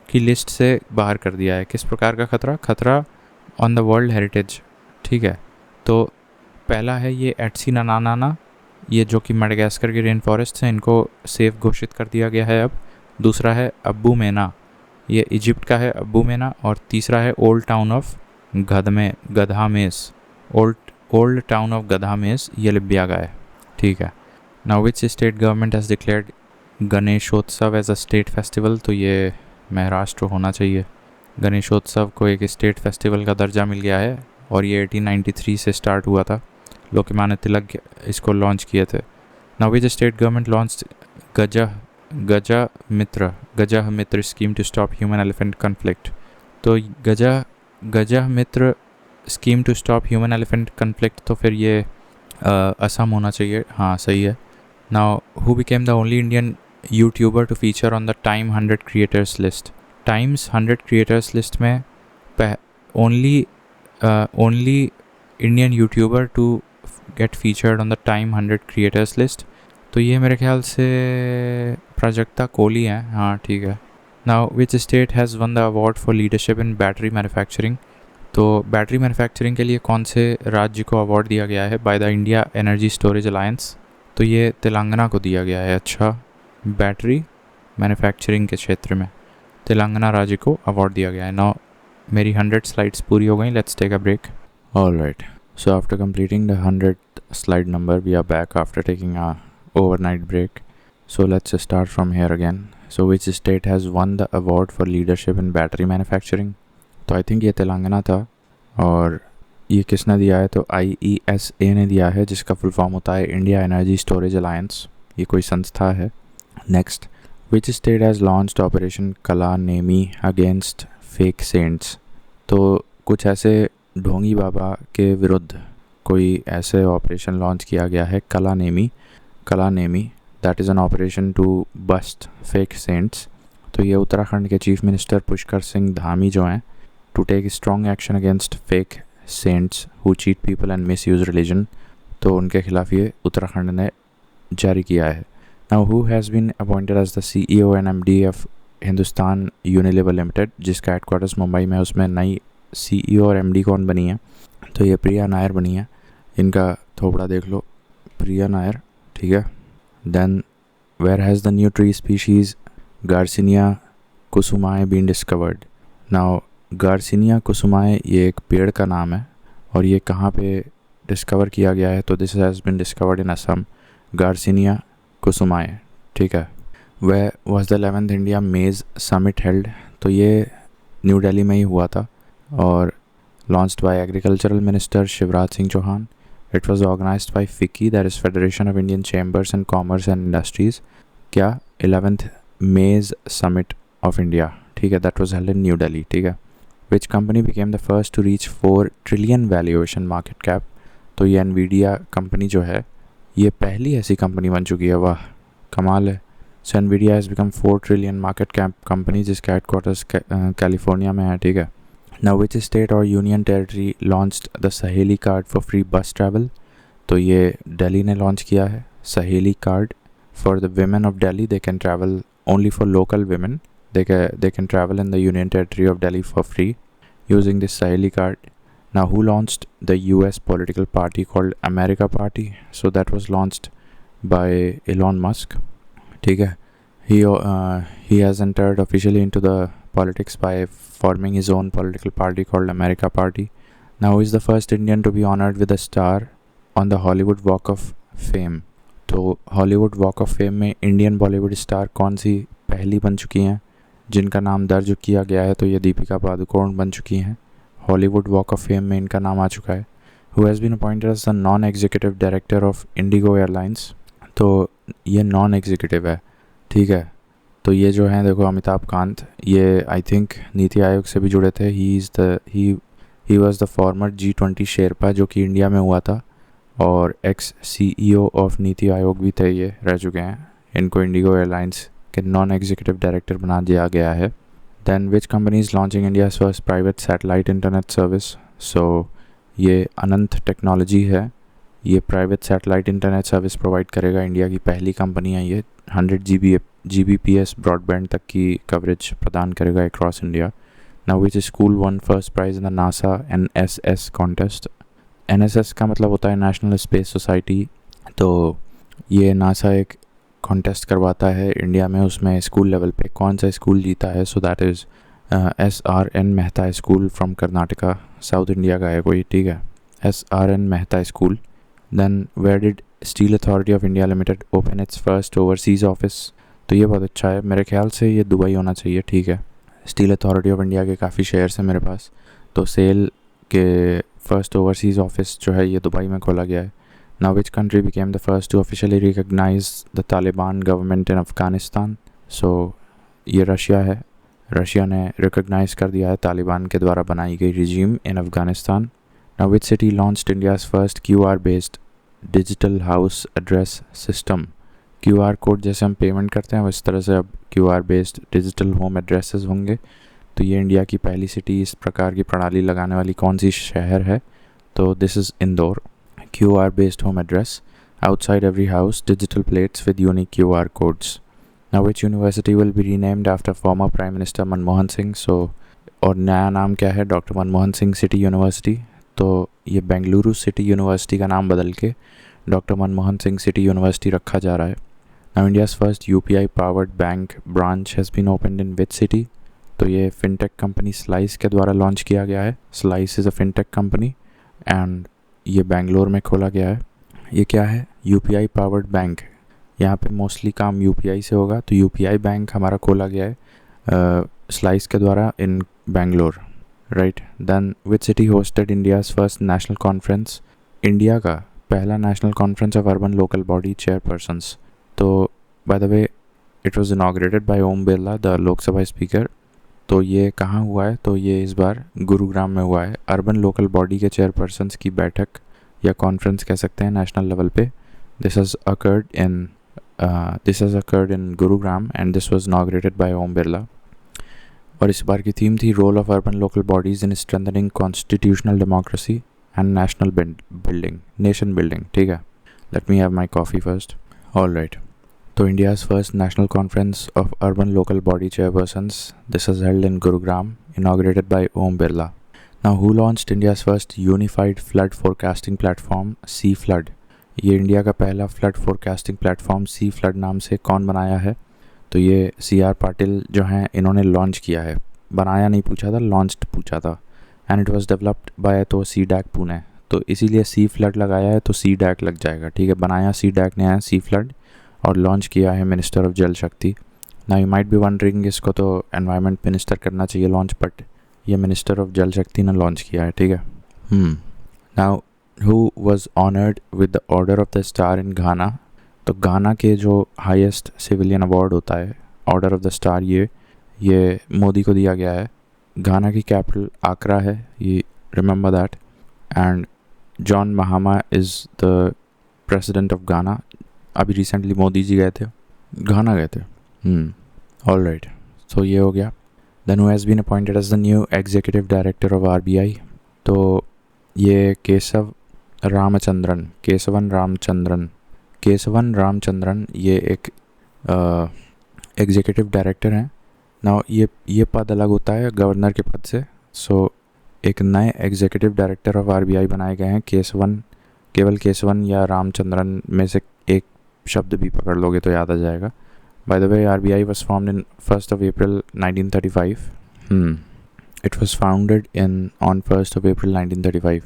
की लिस्ट से बाहर कर दिया है। किस प्रकार का खतरा ऑन द वर्ल्ड हेरिटेज, ठीक है। तो पहला है ये एटसी नानाना, ये जो कि माडागास्कर के रेन फॉरेस्ट हैं, इनको सेफ घोषित कर दिया गया है अब। दूसरा है अब्बू मेना, ये इजिप्ट का है अब्बू मेना। और तीसरा है ओल्ड टाउन ऑफ गधामेस, ये लिबिया का है, ठीक है। Now which state government has declared Ganeshotsav as a state festival? तो ये महाराष्ट्र होना चाहिए। गणेशोत्सव को एक स्टेट फेस्टिवल का दर्जा मिल गया है और ये 1893 से स्टार्ट हुआ था, लोकमान्य तिलक इसको लॉन्च किए थे। Now which state government launched Gaja Mitra scheme to stop human elephant conflict. तो Gaja Mitra scheme to stop human elephant conflict, तो फिर ये असम होना चाहिए। हाँ सही है। Now who became the only Indian YouTuber to feature on the Time 100 creators list. Time's 100 creators list में only Indian YouTuber to get featured on the Time 100 creators list, तो ये मेरे ख्याल से प्राजक्ता कोहली हैं। हाँ ठीक है। Now which state has one the award for leadership in battery manufacturing. तो बैटरी मैन्युफैक्चरिंग के लिए कौन से राज्य को अवार्ड दिया गया है by the India energy storage alliance, तो ये तेलंगाना को दिया गया है। अच्छा, बैटरी मैन्युफैक्चरिंग के क्षेत्र में तेलंगाना राज्य को अवार्ड दिया गया है। नाउ मेरी 100 स्लाइड्स पूरी हो गई, let's take a break. All right, so after completing the 100th slide number we are back after taking a overnight break. So let's start from here again. So which state has won the award for leadership in battery manufacturing? तो I think ये तेलंगाना था। और ये किसने दिया है? तो IESA ने दिया है, जिसका फुल फॉर्म होता है इंडिया एनर्जी स्टोरेज अलायंस। ये कोई संस्था है। Next, which state has launched operation कला नेमी अगेंस्ट फेक सेंट्स। तो कुछ ऐसे ढोंगी बाबा के विरुद्ध कोई ऐसे ऑपरेशन लॉन्च किया गया है, Kalanemi that is an operation to bust fake saints. तो ये उत्तराखंड के चीफ मिनिस्टर पुष्कर सिंह धामी जो हैं, to take strong action against fake saints who cheat people and misuse religion, तो उनके खिलाफ ये उत्तराखंड ने जारी किया है। Now who has been appointed as the CEO and MD of Hindustan Unilever limited, जिसका हेडक्वार्टर्स मुंबई में, उसमें नई CEO और MD कौन बनी है? तो ये प्रिया नायर बनी है। इनका थोपड़ा देख लो, प्रिया नायर, ठीक है। Then where has the new tree species Garcinia kusumae been discovered. Now Garcinia kusumae ये एक पेड़ का नाम है, और ये कहाँ पे डिस्कवर किया गया है? तो this has been discovered in Assam, Garcinia kusumae, ठीक है। वह was the 11th India maize summit held, तो ये न्यू दिल्ली में ही हुआ था और launched by Agricultural Minister Shivraj Singh Chauhan. It was organized by FICCI, that is Federation of Indian Chambers and Commerce and Industries. क्या? 11th Maize Summit of India, ठीक है, that was held in New Delhi, ठीक है। Which company became the first to reach 4 trillion valuation market cap? तो ये NVIDIA company जो है, ये पहली ऐसी कंपनी बन चुकी है। वाह, कमाल है। So NVIDIA has become 4 trillion market cap company, जिसका हेडक्वार्टर्स कैलिफोर्निया में है, ठीक है। Now which state or union territory launched the सहेली card for free bus travel? तो ये दिल्ली ने लॉन्च किया है सहेली card for the women of Delhi. They can travel only for local women. They can travel in the union territory of Delhi for free using this सहेली card. Now who launched the US political party called America Party? So that was launched by Elon Musk, ठीक है। He has entered officially into the politics by forming his own political party called America Party. Now he is the first Indian to be honored with a star on the Hollywood Walk of Fame. तो Hollywood Walk of Fame में Indian Bollywood star कौन सी पहली बन चुकी हैं जिनका नाम दर्ज किया गया है? तो ये दीपिका पादुकोण बन चुकी हैं। हॉलीवुड वॉक ऑफ फेम में इनका नाम आ चुका है। Who has been appointed as the non-executive director of Indigo Airlines? तो ये नॉन एग्जीक्यूटिव है, ठीक है। तो ये जो हैं देखो, अमिताभ कांत, ये आई थिंक नीति आयोग से भी जुड़े थे। He was the former G20 Sherpa जो कि इंडिया में हुआ था, और x CEO of NITI Aayog भी थे, ये रह चुके हैं। इनको इंडिगो एयरलाइंस के नॉन एग्जीक्यूटिव डायरेक्टर बना दिया गया है। Then which company is launching India's first private satellite internet service? So ये अनंत टेक्नोलॉजी है, ये private satellite internet service provide करेगा। इंडिया की पहली कंपनी है ये। 100 Gbps ब्रॉडबैंड तक की कवरेज प्रदान करेगा across India. Now which school won first prize in the NASA NSS contest? NSS का मतलब होता है नेशनल स्पेस सोसाइटी। तो ये नासा एक कॉन्टेस्ट करवाता है इंडिया में, उसमें स्कूल लेवल पे कौन सा स्कूल जीता है? So that is SRN Mehta school from Karnataka, south India का है कोई, ठीक है। SRN Mehta school. Then where did steel authority of India limited open its first overseas office? तो ये बहुत अच्छा है, मेरे ख्याल से ये दुबई होना चाहिए, ठीक है। स्टील अथॉरिटी ऑफ इंडिया के काफ़ी शेयर्स हैं मेरे पास, तो सेल के फर्स्ट ओवरसीज़ ऑफिस जो है ये दुबई में खोला गया है। Now which country became the first to officially recognise the Taliban government in Afghanistan? So ये रशिया है। रशिया ने रिकॉग्नाइज़ कर दिया है तालिबान के द्वारा बनाई गई regime in Afghanistan. Now which city launched India's first QR based digital house address system. QR code जैसे हम पेमेंट करते हैं, उस तरह से अब QR based digital home addresses होंगे। तो ये इंडिया की पहली सिटी इस प्रकार की प्रणाली लगाने वाली कौन सी शहर है? तो this is Indore. QR based home address, outside every house, digital plates with unique QR codes. Now which university will be renamed after former Prime Minister Manmohan Singh? और नया नाम क्या है? Doctor Manmohan Singh city university. तो ये बेंगलुरु सिटी यूनिवर्सिटी का नाम बदल के doctor Manmohan Singh city university रखा जा रहा है। Now India's first UPI powered bank branch has been opened in which city? तो ये फिनटेक कंपनी स्लाइस के द्वारा लॉन्च किया गया है। Slice is a fintech company and ये बेंगलोर में खोला गया है। ये क्या है? UPI powered bank. यहाँ पे मोस्टली काम UPI से होगा, तो UPI बैंक हमारा खोला गया है स्लाइस के द्वारा in Bangalore, right. Then which city hosted India's first national conference? India का पहला national conference of urban local body chairpersons. तो by the way it was inaugurated by Om Birla, the Lok Sabha speaker. तो ये कहाँ हुआ है? तो ये इस बार गुरुग्राम में हुआ है। अर्बन लोकल बॉडी के चेयरपर्सन्स की बैठक या कॉन्फ्रेंस कह सकते हैं नेशनल लेवल पे। This has occurred in Gurugram and this was inaugurated by Om Birla. और इस बार की थीम थी role of urban local bodies in strengthening constitutional democracy and nation building. ठीक है, let me have my coffee first. All right. तो India's first national conference of urban local body chairpersons, this is held in Gurugram, inaugurated by Om Birla. Now who launched India's first unified flood forecasting platform, Sea Flood? ये India का पहला flood forecasting platform सी flood नाम से कौन बनाया है? तो ये CR पाटिल जो हैं इन्होंने लॉन्च किया है। बनाया नहीं पूछा था, लॉन्च्ड पूछा था। And it was developed by तो CDAC पुणे। तो इसीलिए सी फ्लड लगाया है तो CDAC लग जाएगा। ठीक है, बनाया CDAC ने है सी फ्लड और लॉन्च किया है मिनिस्टर ऑफ जल शक्ति। ना यू माइट बी वंडरिंग, इसको तो एनवायरनमेंट मिनिस्टर करना चाहिए लॉन्च, बट ये मिनिस्टर ऑफ जल शक्ति ने लॉन्च किया है। ठीक है। Now who was honoured with the order of the star in Ghana? तो घाना के जो हाईएस्ट सिविलियन अवार्ड होता है ऑर्डर ऑफ द स्टार, ये मोदी को दिया गया है। घाना की कैपिटल आकरा है, ये remember that. And John Mahama is the president of Ghana. अभी रिसेंटली मोदी जी गए थे, घाना गए थे। ऑल राइट, सो ये हो गया। Then who has been appointed as the new executive director of RBI? तो ये केशवन रामचंद्रन ये एक एग्जीक्यूटिव डायरेक्टर हैं। ना ये पद अलग होता है गवर्नर के पद से। सो एक नए एग्जीक्यूटिव डायरेक्टर ऑफ RBI बनाए गए हैं केवल केशवन या रामचंद्रन में से एक शब्द भी पकड़ लोगे तो याद आ जाएगा। By the way, RBI was formed in 1st of April 1935. It was founded on 1st of April 1935.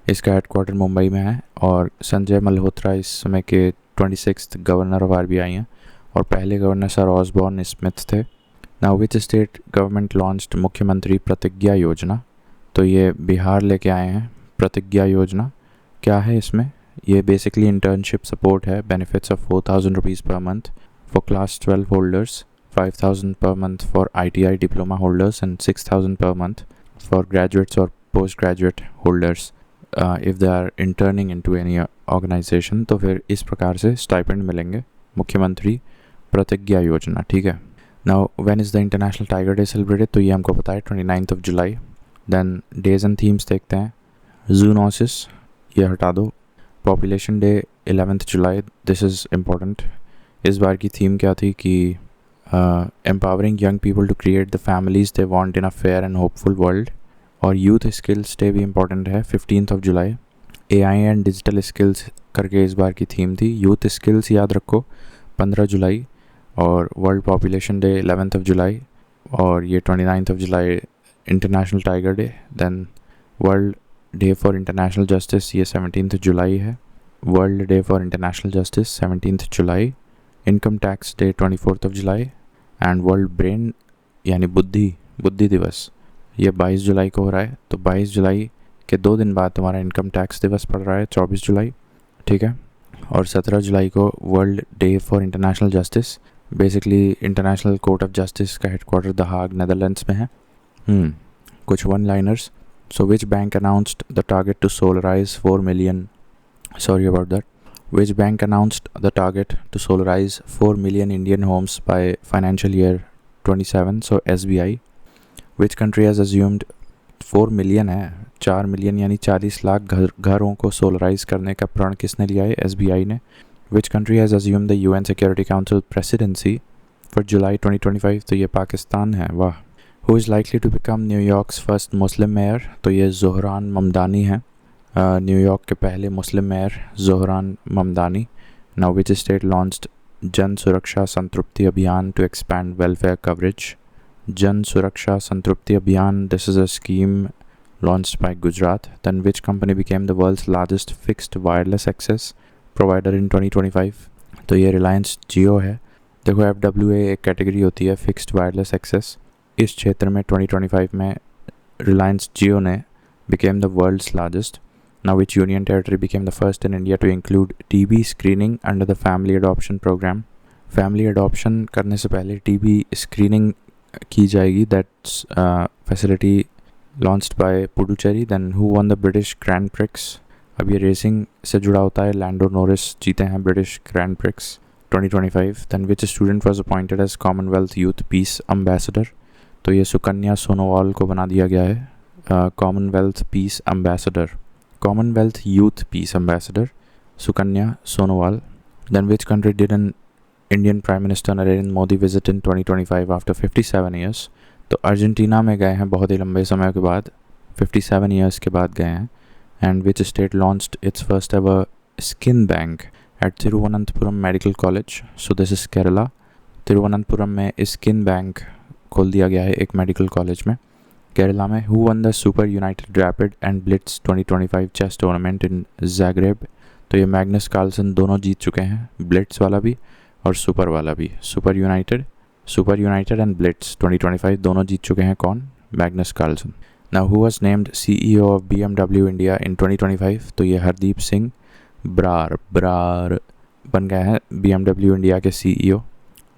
इसका हेडक्वार्टर मुंबई में है और संजय मल्होत्रा इस समय के 26th गवर्नर ऑफ RBI हैं और पहले गवर्नर सर ऑसबॉर्न स्मिथ थे। Now which state government launched मुख्यमंत्री प्रतिज्ञा योजना? तो ये बिहार लेके आए हैं प्रतिज्ञा योजना। क्या है इसमें? ये बेसिकली इंटर्नशिप सपोर्ट है। Benefits of 4,000 rupees per month for class 12 holders, 5,000 per month for ITI diploma holders and 6,000 per month for graduates or postgraduate holders if they are interning into any organization। तो फिर इस प्रकार से stipend मिलेंगे मुख्यमंत्री प्रतिज्ञा योजना। ठीक है। Now when is the international tiger day celebrated? तो ये हमको पता है 29th of July। Then days and themes देखते हैं। जूनोसिस ये हटा दो। Population day 11th July, this is important. इस बार की थीम क्या थी कि empowering young people to create the families they want in a fair and hopeful world. और यूथ स्किल्स डे भी इम्पॉर्टेंट है 15th of July। AI and digital skills करके इस बार की थीम थी। यूथ स्किल्स याद रखो 15 जुलाई और world population day 11th of July और ये 29th of July international tiger day. Then world day for international justice ये 17th July है। World day for international justice 17th July। Income tax day 24th of July and world brain यानी बुद्धि दिवस ये 22 जुलाई को हो रहा है। तो 22 जुलाई के 2 दिन बाद तुम्हारा इनकम टैक्स दिवस पड़ रहा है 24 जुलाई। ठीक है। और 17 जुलाई को world day for international justice basically international court of justice का हेडक्वार्टर द हाग नेदरलैंड्स में है। कुछ one liners. So which bank announced the target to solarise 4 million, sorry about that, which bank announced the target to solarize 4 million Indian homes by financial year 27? So SBI. Which country has assumed 4 million है, 4 million यानी 40 लाख घरों को solarise करने का प्रण किसने लिया है? SBI ने। Which country has assumed the UN Security Council presidency for July 2025? तो ये पाकिस्तान है। वाह। Who is likely to become New York's first Muslim mayor? तो ये ज़ोहरान ममदानी है, न्यूयॉर्क के पहले Muslim mayor Zohran Mamdani. Now which state launched Jan Suraksha संतृप्ति अभियान टू एक्सपैंड वेलफेयर कवरेज? जन सुरक्षा संतृप्ति अभियान, this is a scheme launched by Gujarat. Then which company became the world's largest fixed wireless access provider in 2025? तो ये रिलायंस जियो है। देखो FWA एक कैटेगरी होती है फिक्स्ड वायरलेस एक्सेस, इस क्षेत्र में 2025 में रिलायंस जियो ने became the world's largest. Now which union territory became the first in India to include TB screening under the family adoption program? Family adoption करने से पहले TB screening की जाएगी। That's facility launched by Puducherry. Then who won the British Grand Prix? अब ये racing से जुड़ा होता है। लैंडो नॉरिस जीते हैं British grand prix 2025. Then which student was appointed as Commonwealth Youth Peace Ambassador? तो ये सुकन्या सोनोवाल को बना दिया गया है Commonwealth piece ambassador, Commonwealth youth piece ambassador Sukanya Sonowal. Then which country did an Indian Prime Minister Narendra Modi visit in 2025 after 57 years? तो Argentina में गए हैं बहुत ही लंबे समय के बाद, 57 years के बाद गए हैं। And which state launched its first ever skin bank at Thiruvananthapuram Medical College? So this is Kerala. Thiruvananthapuram में स्किन बैंक खोल दिया गया है एक मेडिकल कॉलेज में केरला में। Who won the Super United Rapid and Blitz 2025 chess tournament in Zagreb? तो ये मैग्नस कार्लसन दोनों जीत चुके हैं, ब्लिट्स वाला भी और सुपर वाला भी। सुपर यूनाइटेड एंड ब्लिट्स 2025 दोनों जीत चुके हैं कौन? Magnus Carlsen. Now who was named CEO of BMW India in 2025? तो ये हरदीप सिंह ब्रार बन गए हैं BMW इंडिया के CEO।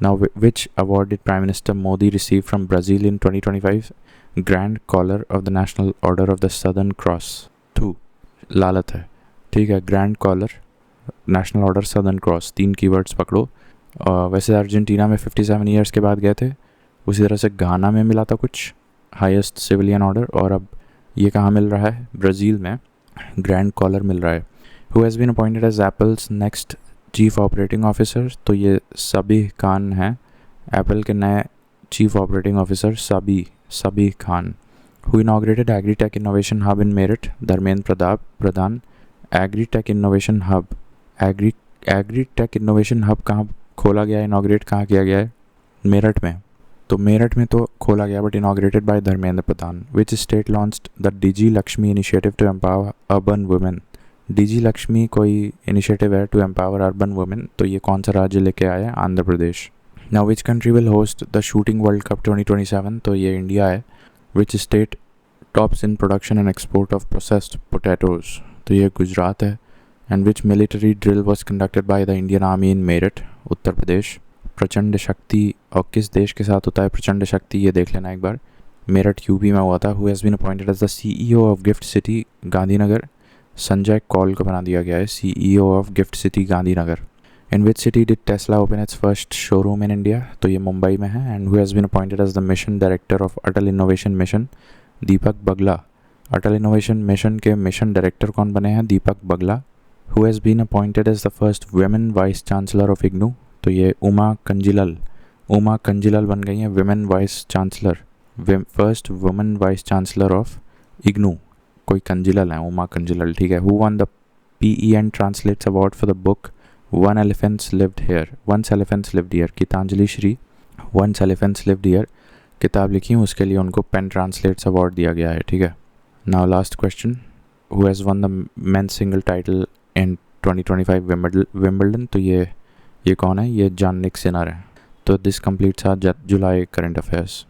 Now which award did prime minister Modi receive from Brazil in 2025? Grand collar of the national order of the southern cross. लालत है, ठीक है। Grand collar, national order, southern cross, 3 keywords पकड़ो। वैसे अर्जेंटीना में 57 years के बाद गए थे, उसी तरह से घाना में मिला था कुछ हाईएस्ट सिविलियन ऑर्डर, और अब ये कहाँ मिल रहा है? ब्राज़ील में ग्रैंड कॉलर मिल रहा है। Who has been appointed as Apple's next chief operating officer? तो ये सबीह खान हैं, एप्पल के नए chief operating officer Sabih Khan. Who inaugurated agritech innovation hub in Meerut? Dharmendra Pradhan. Agritech innovation hub कहाँ खोला गया है, इनॉग्रेट कहाँ किया गया है? मेरठ में। तो मेरठ में तो खोला गया but inaugurated by Dharmendra Pradhan. Which state launched the Digi Lakshmi initiative to empower urban women? Digi Lakshmi कोई इनिशिएटिव है टू एम्पावर अर्बन वुमेन, तो ये कौन सा राज्य लेके आया है? Andhra Pradesh. Now which country will host the shooting world cup 2027? तो ये इंडिया है। Which state tops in production and export of processed potatoes? तो ये गुजरात है। And which military drill was conducted by the Indian army in Meerut? Uttar Pradesh. Prachand Shakti, और किस देश के साथ होता है प्रचंड शक्ति, ये देख लेना एक बार। मेरठ यूपी में हुआ था। Who has been appointed as the CEO of GIFT City Gandhinagar? Sanjay Kaul को बना दिया गया है CEO of GIFT City Gandhinagar. In which city did Tesla open its first showroom in India? तो ये मुंबई में है। And who has been appointed as the mission director of Atal innovation mission? Deepak Bagla. Atal innovation mission के मिशन डायरेक्टर कौन बने हैं? Deepak Bagla. Who has been appointed as the first women vice chancellor of IGNOU? तो ये उमा कंजिलाल बन गई हैं women vice chancellor, first women vice chancellor of IGNOU. कोई कंजिलाल है, उमा कंजिलाल, ठीक है। Who won the PEN translates award for the book once elephants lived here? Geetanjali Shree once elephants lived here किताब लिखी है, उसके लिए उनको पेन ट्रांसलेट्स अवार्ड दिया गया है, ठीक है। Now last question, who has one the men's single title in 2025 Wimbledon? तो ये कौन है? ये जॉन निक सिनर है। तो this completes our July current affairs.